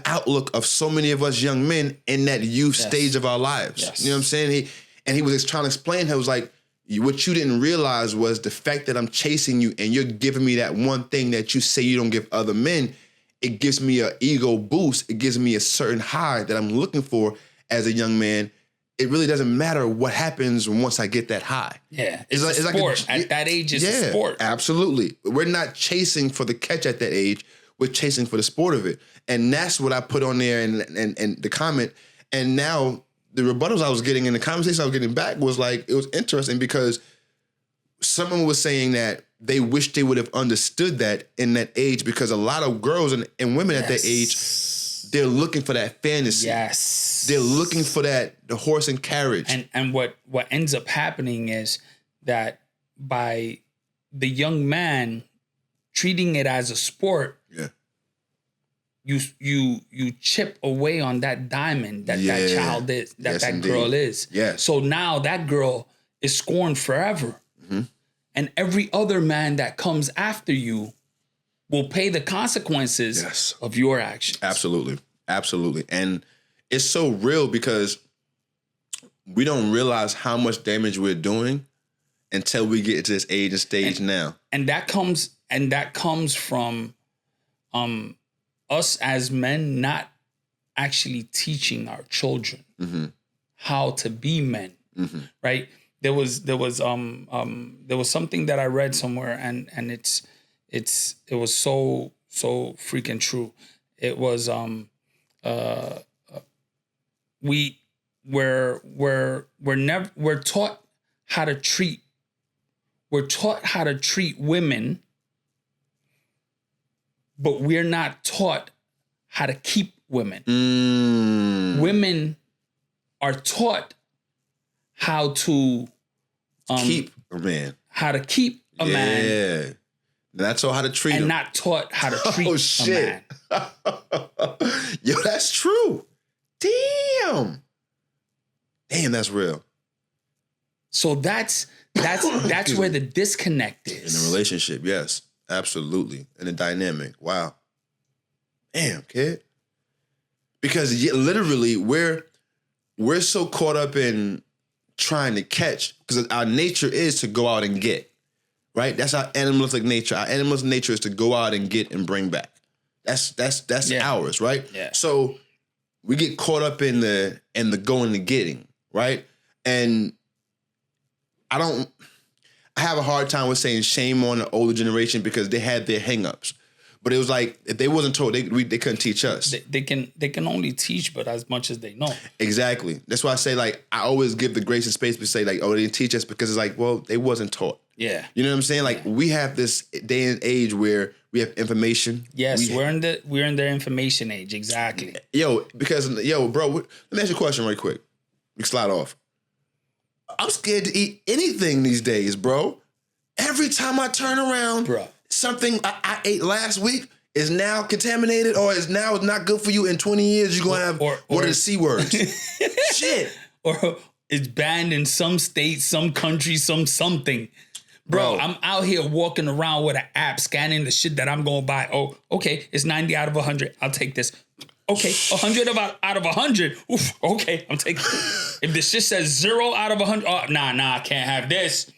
outlook of so many of us young men in that youth stage of our lives. Yes. You know what I'm saying? He was trying to explain how it was like, what you didn't realize was the fact that I'm chasing you and you're giving me that one thing that you say you don't give other men. It gives me an ego boost. It gives me a certain high that I'm looking for as a young man. It really doesn't matter what happens once I get that high. Yeah, it's a sport. At that age, it's a sport. Absolutely. We're not chasing for the catch at that age. We're chasing for the sport of it. And that's what I put on there and the comment. And now the rebuttals I was getting and the conversation I was getting back was like, it was interesting because someone was saying that they wish they would have understood that in that age because a lot of girls and women at that age, they're looking for that fantasy. Yes. They're looking for the horse and carriage. And what ends up happening is that by the young man treating it as a sport, you chip away on that diamond that child is, that girl is. Yeah. So now that girl is scorned forever. Mm-hmm. And every other man that comes after you will pay the consequences of your actions. Absolutely. And it's so real because we don't realize how much damage we're doing until we get to this age and stage now. And that comes from us as men not actually teaching our children how to be men, right? There was something that I read somewhere, and it was so freaking true. It was we're taught how to treat we're taught how to treat women, but we're not taught how to keep women. Women are taught how to keep a man. How to keep a man. Yeah. That's all how to treat him. And not taught how to treat a man. Yo, that's true. Damn, that's real. So that's where the disconnect is. In the relationship, yes. Absolutely. In the dynamic. Wow. Damn, kid. Because literally we're so caught up in trying to catch, because our nature is to go out and get, right? That's our animalistic nature. Our animalistic nature is to go out and get and bring back. That's ours, right? Yeah. So we get caught up in the going and getting, right? And I have a hard time with saying shame on the older generation because they had their hangups. But it was like, if they wasn't told, they couldn't teach us. They can only teach, but as much as they know. Exactly. That's why I say, like, I always give the grace and space to say, like, oh, they didn't teach us, because it's like, well, they wasn't taught. Yeah. You know what I'm saying? Like, we have this day and age where we have information. Yes, we're in the information age. Exactly. Bro, let me ask you a question right quick. We slide off. I'm scared to eat anything these days, bro. Every time I turn around, bro, something I ate last week is now contaminated, or is now not good for you. In 20 years, you're going to have one of the C words. Shit. Or it's banned in some states, some countries, something. Bro, I'm out here walking around with an app scanning the shit that I'm going to buy. Oh, okay, it's 90 out of 100. I'll take this. Okay, 100 out of 100. Oof, okay, I'm taking it. If the shit says 0 out of 100, oh, nah, I can't have this.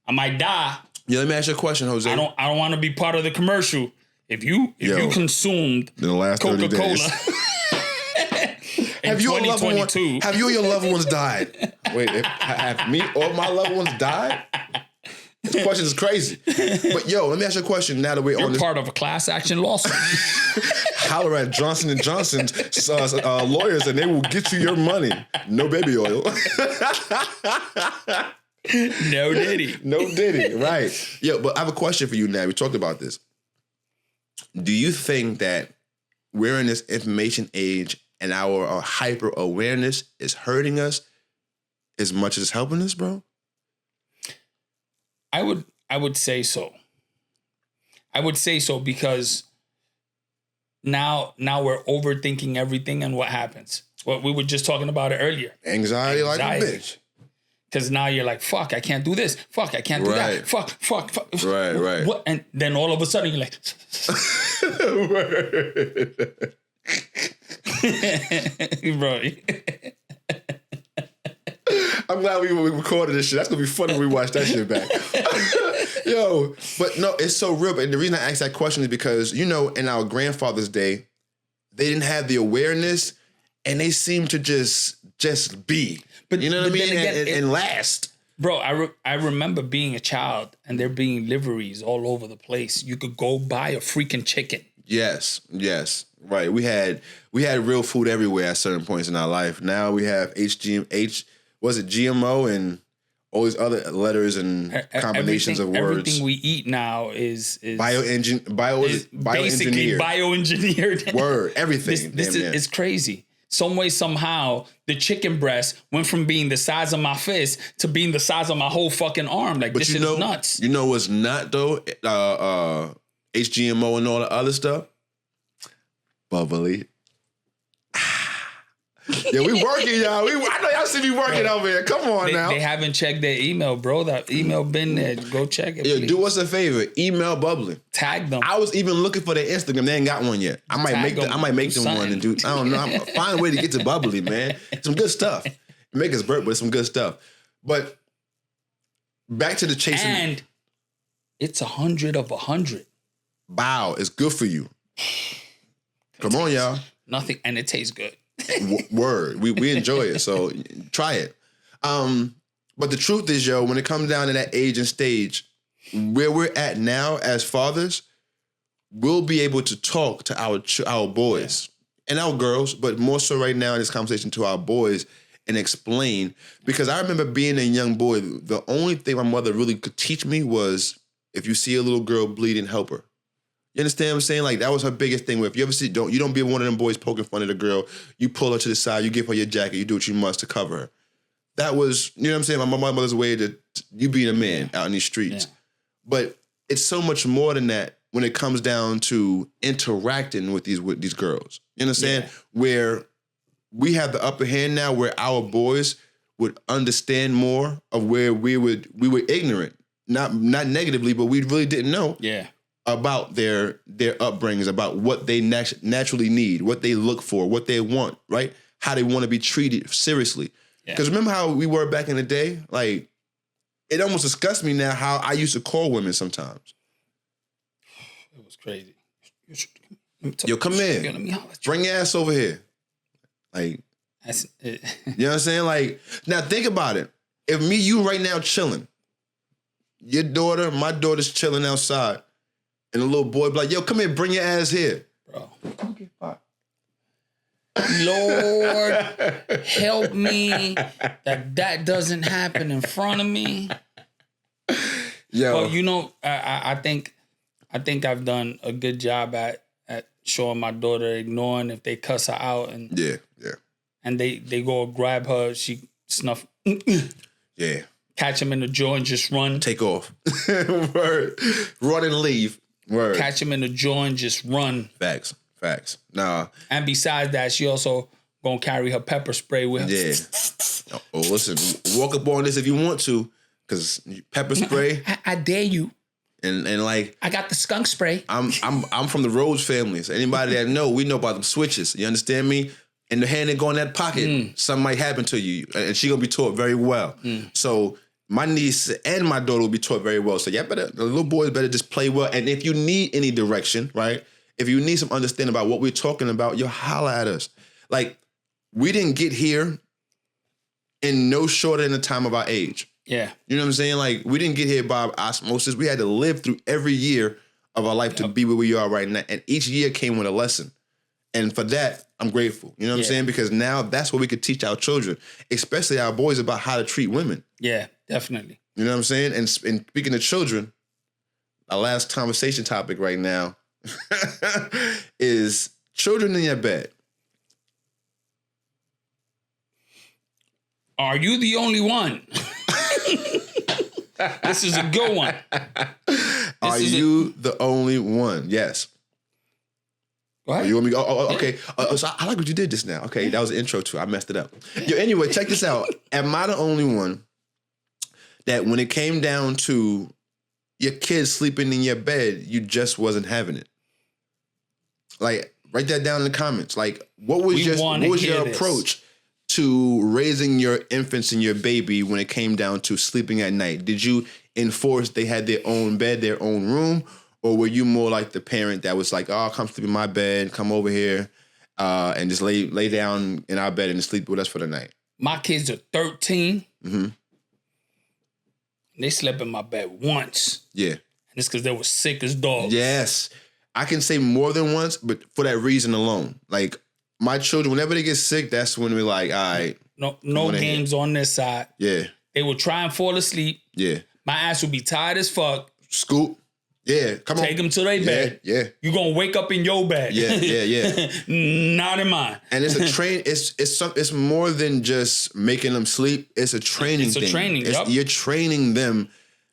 I might die. Yeah, let me ask you a question, Jose. I don't want to be part of the commercial. If you consumed in the last Coca-Cola in 2022, have you or your loved ones died? Wait, have me or my loved ones died? This question is crazy. But yo, let me ask you a question. Now that we're on this, part of a class action lawsuit. Holler at Johnson & Johnson's lawyers, and they will get you your money. No baby oil. No Diddy. Right. Yeah, but I have a question for you now. We talked about this. Do you think that we're in this information age and our hyper awareness is hurting us as much as it's helping us, bro? I would say so. I would say so because now we're overthinking everything, and what happens? What we were just talking about it earlier. Anxiety like a bitch. Because now you're like, fuck, I can't do this. Fuck, I can't do that. Fuck. Right. What? And then all of a sudden you're like, bro. I'm glad we recorded this shit. That's gonna be funny when we watch that shit back. Yo, but no, it's so real. And the reason I asked that question is because, in our grandfather's day, they didn't have the awareness, and they seemed to just be. But you know what I mean? Again, and last. Bro, I remember being a child and there being liveries all over the place. You could go buy a freaking chicken. Yes. Right. We had real food everywhere at certain points in our life. Now we have GMO and all these other letters and combinations of words. Everything we eat now is bioengineered. Basically bioengineered. Word. Everything. This is crazy. Some way, somehow, the chicken breast went from being the size of my fist to being the size of my whole fucking arm. Like, this is nuts. You know what's not, though? HGMO and all the other stuff? Bubbly. Yeah, we working, y'all. I know y'all see me working over here. Come on now. They haven't checked their email, bro. That email been there. Go check it, Yeah, please. do us a favor. Email Bubbly. Tag them. I was even looking for their Instagram. They ain't got one yet. I might make them one and do. I don't know. Find a way to get to Bubbly, man. Some good stuff. Make us burp, but it's some good stuff. But back to the chasing. And it's 100 of 100. Wow, it's good for you. Come on, y'all. Nothing, and it tastes good. Word. We enjoy it, so try it. But the truth is, when it comes down to that age and stage, where we're at now as fathers, we'll be able to talk to our boys and our girls, but more so right now in this conversation to our boys and explain. Because I remember being a young boy, the only thing my mother really could teach me was, if you see a little girl bleeding, help her. You understand what I'm saying? Like, that was her biggest thing. Where if you ever see, you don't be one of them boys poking fun at a girl. You pull her to the side, you give her your jacket, you do what you must to cover her. That was, you know what I'm saying? My mother's way to you being a man out in these streets. Yeah. But it's so much more than that when it comes down to interacting with these girls. You understand? Yeah. Where we have the upper hand now, where our boys would understand more of where we were ignorant, not negatively, but we really didn't know. Yeah. About their upbringings, about what they naturally need, what they look for, what they want, right? How they want to be treated seriously. Because remember how we were back in the day? Like, it almost disgusts me now how I used to call women sometimes. It was crazy. Yo, come in. Bring your ass over here. Like, you know what I'm saying? Like, now think about it. If me, you right now chilling, your daughter, my daughter's chilling outside, and a little boy be like, yo, come here, bring your ass here. Bro. Okay, fine. Lord, help me that doesn't happen in front of me. Yo. Well, you know, I think I've done a good job at showing my daughter, ignoring if they cuss her out, and yeah. And they go grab her, she snuff. Yeah. Catch him in the jaw and just run. Take off. Word. Run and leave. Word. Catch him in the jaw and just run. Facts. Nah. And besides that, she also gonna carry her pepper spray with her. Yeah. Oh, listen, walk up on this if you want to, because pepper spray. I dare you. And like, I got the skunk spray. I'm from the Rhodes family. So anybody that we know about them switches. You understand me? And the hand that go in that pocket, something might happen to you, and she gonna be taught very well. So my niece and my daughter will be taught very well. So the little boys better just play well. And if you need any direction, right? If you need some understanding about what we're talking about, you holler at us. Like, we didn't get here in no shorter than the time of our age. Yeah. You know what I'm saying? Like, we didn't get here by osmosis. We had to live through every year of our life to be where we are right now. And each year came with a lesson. And for that, I'm grateful. You know what I'm saying? Because now that's what we could teach our children, especially our boys, about how to treat women. Yeah, definitely. You know what I'm saying? And speaking of children, our last conversation topic right now is children in your bed. Are you the only one? This is a good one. Are you the only one? Yes. What? You want me? Okay. So I like what you did just now. Okay, that was the intro too. I messed it up. Yo, anyway, check this out. Am I the only one that when it came down to your kids sleeping in your bed, you just wasn't having it? Like, write that down in the comments. Like, what was your approach to raising your infants and your baby when it came down to sleeping at night? Did you enforce they had their own bed, their own room? Or were you more like the parent that was like, oh, come sleep in my bed, come over here, and just lay down in our bed and sleep with us for the night? My kids are 13. Mm-hmm. They slept in my bed once. Yeah. And it's because they were sick as dogs. Yes. I can say more than once, but for that reason alone. Like, my children, whenever they get sick, that's when we're like, all right. No games on this side. Yeah. They would try and fall asleep. Yeah. My ass would be tired as fuck. Scoop. Yeah, come on. Take them to their bed. Yeah. You're going to wake up in your bed. Yeah. Not in mine. And it's a train. It's more than just making them sleep. It's a training thing. It's a training, You're training them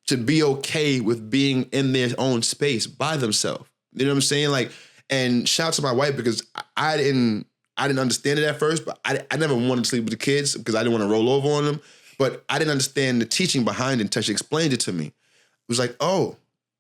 to be okay with being in their own space by themselves. You know what I'm saying? Like, and shout out to my wife, because I didn't understand it at first, but I never wanted to sleep with the kids because I didn't want to roll over on them. But I didn't understand the teaching behind it until she explained it to me. It was like, oh,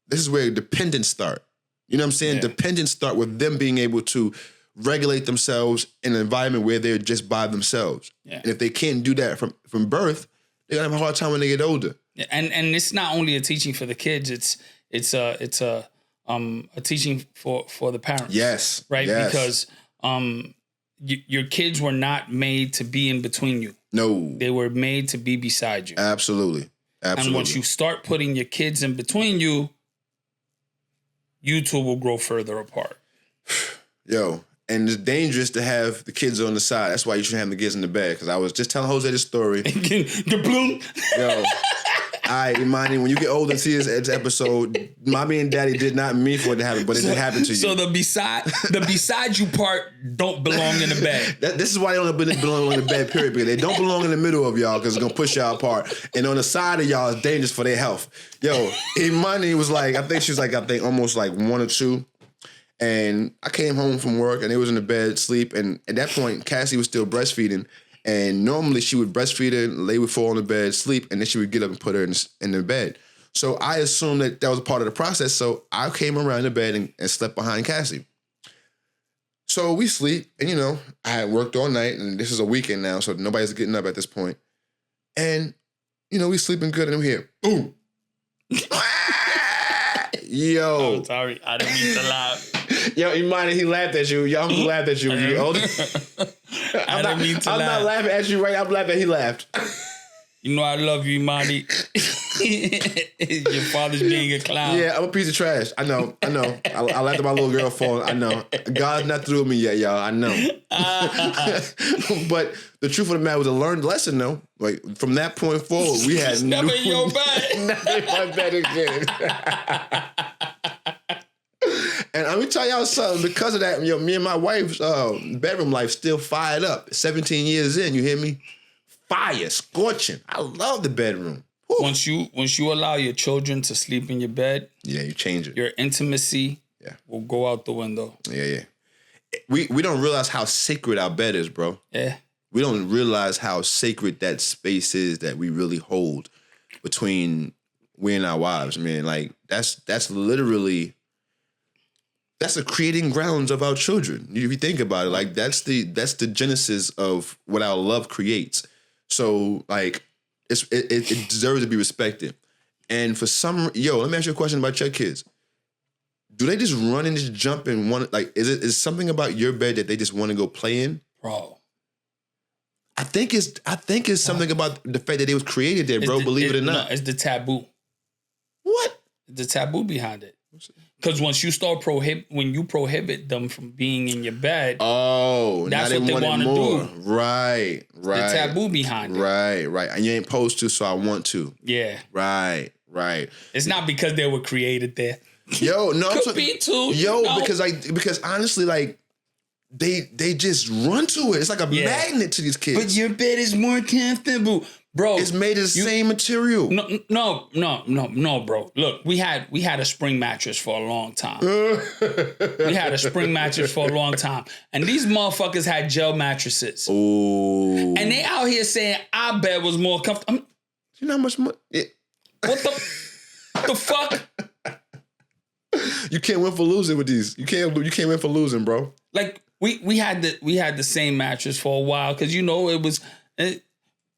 this is where dependents start. You know what I'm saying? Yeah. Dependents start with them being able to regulate themselves in an environment where they're just by themselves. Yeah. And if they can't do that from birth, they're gonna have a hard time when they get older. And it's not only a teaching for the kids, it's a teaching for the parents. Yes. Right? Yes. Because your kids were not made to be in between you. No. They were made to be beside you. Absolutely. And once you start putting your kids in between you, you two will grow further apart. Yo, And it's dangerous to have the kids on the side. That's why you shouldn't have the kids in the bed. Because I was just telling Jose this story. Yo, Imani, when you get older and see this episode, mommy and daddy did not mean for it to happen, but it did happen to you. So the beside you part don't belong in the bed. This is why they don't belong in the bed, period. Because they don't belong in the middle of y'all because it's going to push y'all apart. And on the side of y'all is dangerous for their health. Yo, Imani was like, I think she was like, almost like 1 or 2. And I came home from work and they was in the bed asleep. And at that point, Cassie was still breastfeeding. And normally she would breastfeed her, they would fall on the bed, sleep, and then she would get up and put her in the bed. So I assumed that was a part of the process. So I came around the bed and slept behind Cassie. So we sleep, and I had worked all night, and this is a weekend now, so nobody's getting up at this point. And, we sleeping good, and we hear, boom. Yo. I'm sorry, I didn't mean to laugh. Yo, Imani, he laughed at you. Yo, I'm laughed at you. I'm not laughing at you right. I'm laughing. He laughed. I love you, Imani. Your father's being a clown. Yeah, I'm a piece of trash. I know. I laughed at my little girl falling. I know. God's not through with me yet, y'all. I know. But the truth of the matter was a learned lesson, though. Like, from that point forward, we had never in your bed. Never in my bed again. And let me tell y'all something. Because of that, me and my wife's bedroom life still fired up. 17 years in, you hear me? Fire, scorching. I love the bedroom. Whew. Once you allow your children to sleep in your bed, you change it. Your intimacy will go out the window. Yeah. We don't realize how sacred our bed is, bro. Yeah. We don't realize how sacred that space is that we really hold between we and our wives, man. Like that's literally. That's the creating grounds of our children. If you think about it, like that's the genesis of what our love creates. So like it deserves to be respected. And for let me ask you a question about your kids. Do they just run and just jump and want is something about your bed that they just want to go play in? Bro. I think it's something about the fact that it was created there, bro. Believe it or not. No, it's the taboo. What? The taboo behind it. Because once you start when you prohibit them from being in your bed, that's what they want to do. Right. The taboo behind it. Right. And you ain't supposed to, so I want to. Yeah. Right. It's not because they were created there. Yo, no. Could be too. Yo, because honestly, like, they just run to it. It's like a magnet to these kids. But your bed is more comfortable. Bro, it's made of the same material. No, bro. Look, we had a spring mattress for a long time. And these motherfuckers had gel mattresses. Oh. And they out here saying our bed was more comfortable. You know how much money? What the fuck? You can't win for losing with these. You can't win for losing, bro. Like we had the same mattress for a while because it was.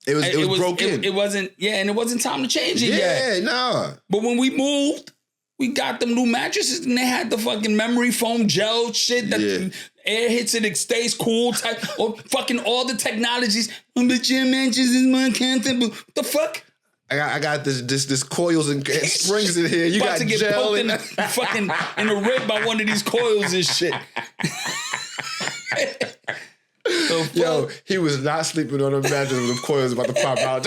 It was broken. It wasn't, and it wasn't time to change it yet. Yeah, nah. But when we moved, we got them new mattresses and they had the fucking memory foam gel shit that air hits it, it stays cool type, or fucking all the technologies. The gym mattress is my comfortable. What the fuck? I got this coils and springs in here. You about got to get gel poked in the rib by one of these coils and shit. Yo, he was not sleeping on a mattress with the coils about to pop out.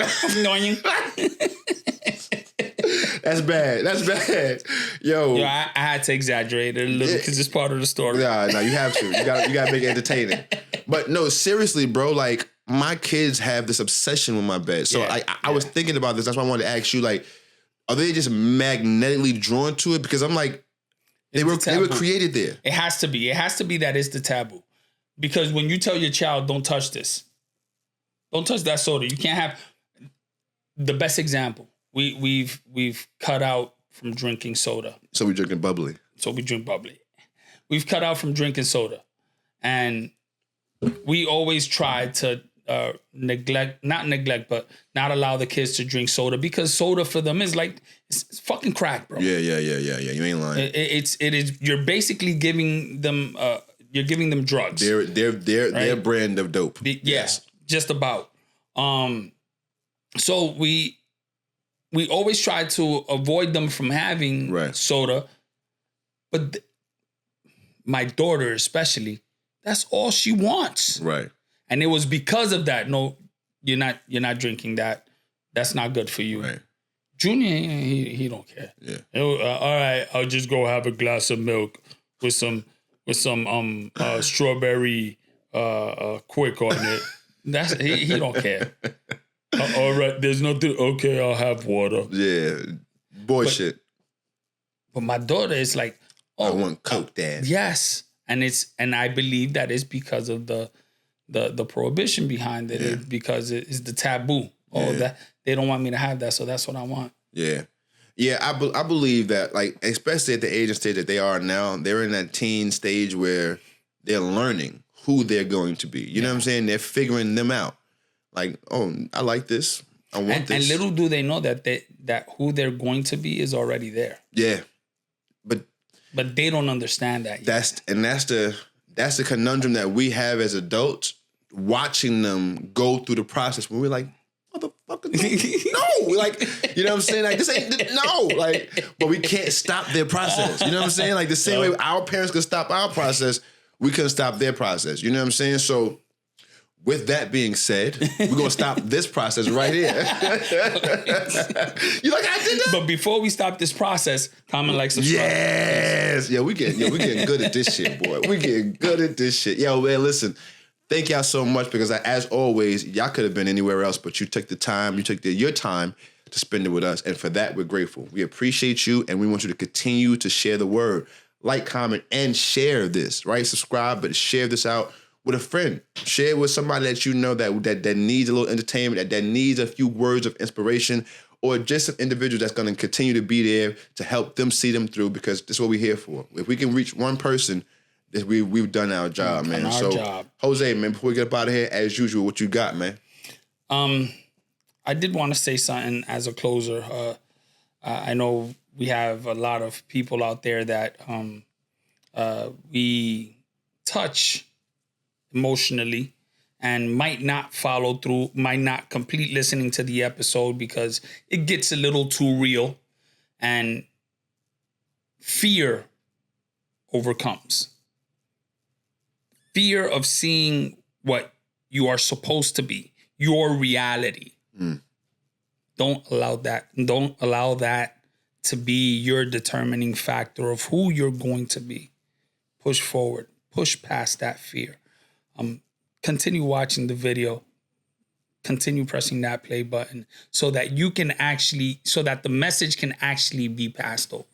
That's bad. Yo, I had to exaggerate it a little because it's part of the story. Yeah, no, you have to. You gotta make it entertaining. But no, seriously, bro, like my kids have this obsession with my bed. So I was thinking about this. That's why I wanted to ask you, like, are they just magnetically drawn to it? Because I'm like, they were created there. It has to be. It has to be that it's the taboo. Because when you tell your child, don't touch this, don't touch that soda, you can't have the best example. We've cut out from drinking soda. So we drinking bubbly. So we drink bubbly. We've cut out from drinking soda. And we always try to not neglect, but not allow the kids to drink soda because soda for them is like, it's fucking crack, bro. Yeah. You ain't lying. It is, you're basically giving them, you're giving them drugs. Their brand of dope. Yes, just about. So we always try to avoid them from having soda, but my daughter especially, That's all she wants. Right. And it was because of that. No, you're not drinking that. That's not good for you. Right. Junior, he don't care. Yeah. All right, I'll just go have a glass of milk with some strawberry quick on it. That's he don't care. All right, there's nothing. Okay, I'll have water. Yeah, boy shit. But my daughter is like, I want Coke, Dad. Yes, and I believe that is because of the prohibition behind it. Yeah. Because it's the taboo. Oh, that they don't want me to have that, so that's what I want. Yeah. Yeah, I believe that, like, especially at the age and stage that they are now, they're in that teen stage where they're learning who they're going to be. You know what I'm saying? They're figuring them out. Like, oh, I like this. I want this. And little do they know that that who they're going to be is already there. Yeah. But they don't understand that yet. That's the conundrum that we have as adults, watching them go through the process when we're like, motherfucker, no, like, you know what I'm saying? Like, this ain't, no, like, but we can't stop their process. You know what I'm saying? Like, the same way our parents could stop our process, we couldn't stop their process. You know what I'm saying? So, with that being said, we're gonna stop this process right here. You like I did that? But before we stop this process, comment, like, subscribe. Yes, we getting good at this shit, boy. We getting good at this shit. Yo, man, listen. Thank y'all so much because, as always, y'all could have been anywhere else, but you took the time, your time to spend it with us, and for that, we're grateful. We appreciate you, and we want you to continue to share the word. Like, comment, and share this, right? Subscribe, but share this out with a friend. Share it with somebody that you know that needs a little entertainment, that needs a few words of inspiration, or just an individual that's going to continue to be there to help them see them through, because this is what we're here for. If we can reach one person, we've done our job, man. Jose, man, before we get up out of here, as usual, what you got, man? I did want to say something as a closer. I know we have a lot of people out there that we touch emotionally and might not follow through, might not complete listening to the episode because it gets a little too real, and fear overcomes. Fear of seeing what you are supposed to be, your reality. Don't allow that to be your determining factor of who you're going to be. Push forward. Push past that fear. Continue watching the video. Continue pressing that play button so that the message can actually be passed over.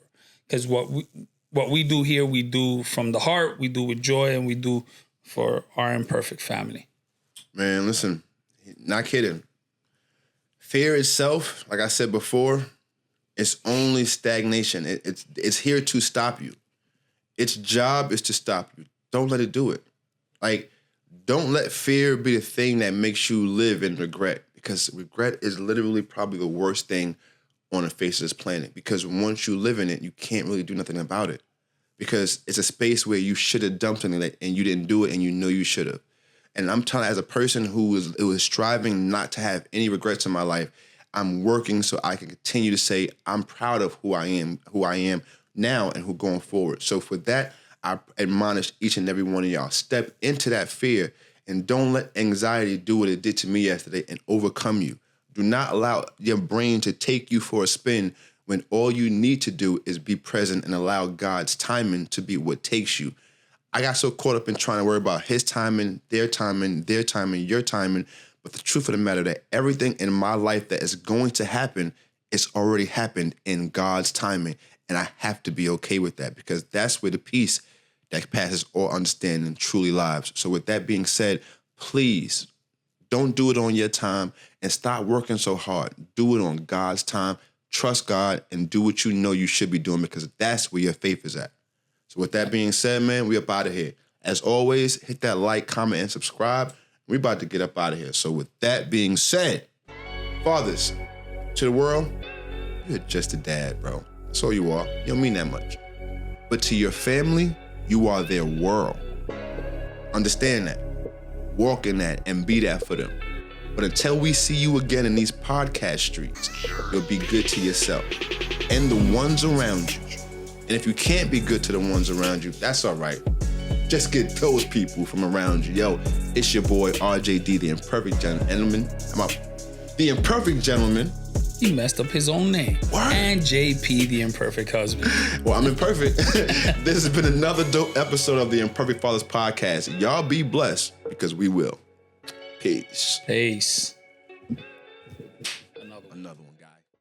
Because what we do here, we do from the heart, we do with joy, and we do for our imperfect family. Man, listen, not kidding. Fear itself, like I said before, it's only stagnation. It's here to stop you. Its job is to stop you. Don't let it do it. Like, don't let fear be the thing that makes you live in regret, because regret is literally probably the worst thing on the face of this planet, because once you live in it, you can't really do nothing about it, because it's a space where you should have done something and you didn't do it, and you know you should have. And I'm telling you, as a person who was striving not to have any regrets in my life, I'm working so I can continue to say I'm proud of who I am now and who going forward. So for that, I admonish each and every one of y'all, step into that fear and don't let anxiety do what it did to me yesterday and overcome you. Do not allow your brain to take you for a spin when all you need to do is be present and allow God's timing to be what takes you. I got so caught up in trying to worry about his timing, your timing. But the truth of the matter that everything in my life that is going to happen, it's already happened in God's timing. And I have to be okay with that, because that's where the peace that passes all understanding truly lives. So with that being said, please don't do it on your time and stop working so hard. Do it on God's time. Trust God and do what you know you should be doing, because that's where your faith is at. So with that being said, man, we up out of here. As always, hit that like, comment, and subscribe. We about to get up out of here. So with that being said, fathers, to the world, you're just a dad, bro. That's all you are. You don't mean that much. But to your family, you are their world. Understand that. Walk in that and be that for them. But until we see you again in these podcast streets, you'll be good to yourself and the ones around you. And if you can't be good to the ones around you, that's all right. Just get those people from around you. Yo, it's your boy RJD, the Imperfect Gentleman. The Imperfect Gentleman. He messed up his own name. What? And JP, the Imperfect Husband. Well, I'm imperfect. This has been another dope episode of the Imperfect Fathers Podcast. Y'all be blessed because we will. Peace. Peace. Another one, guy.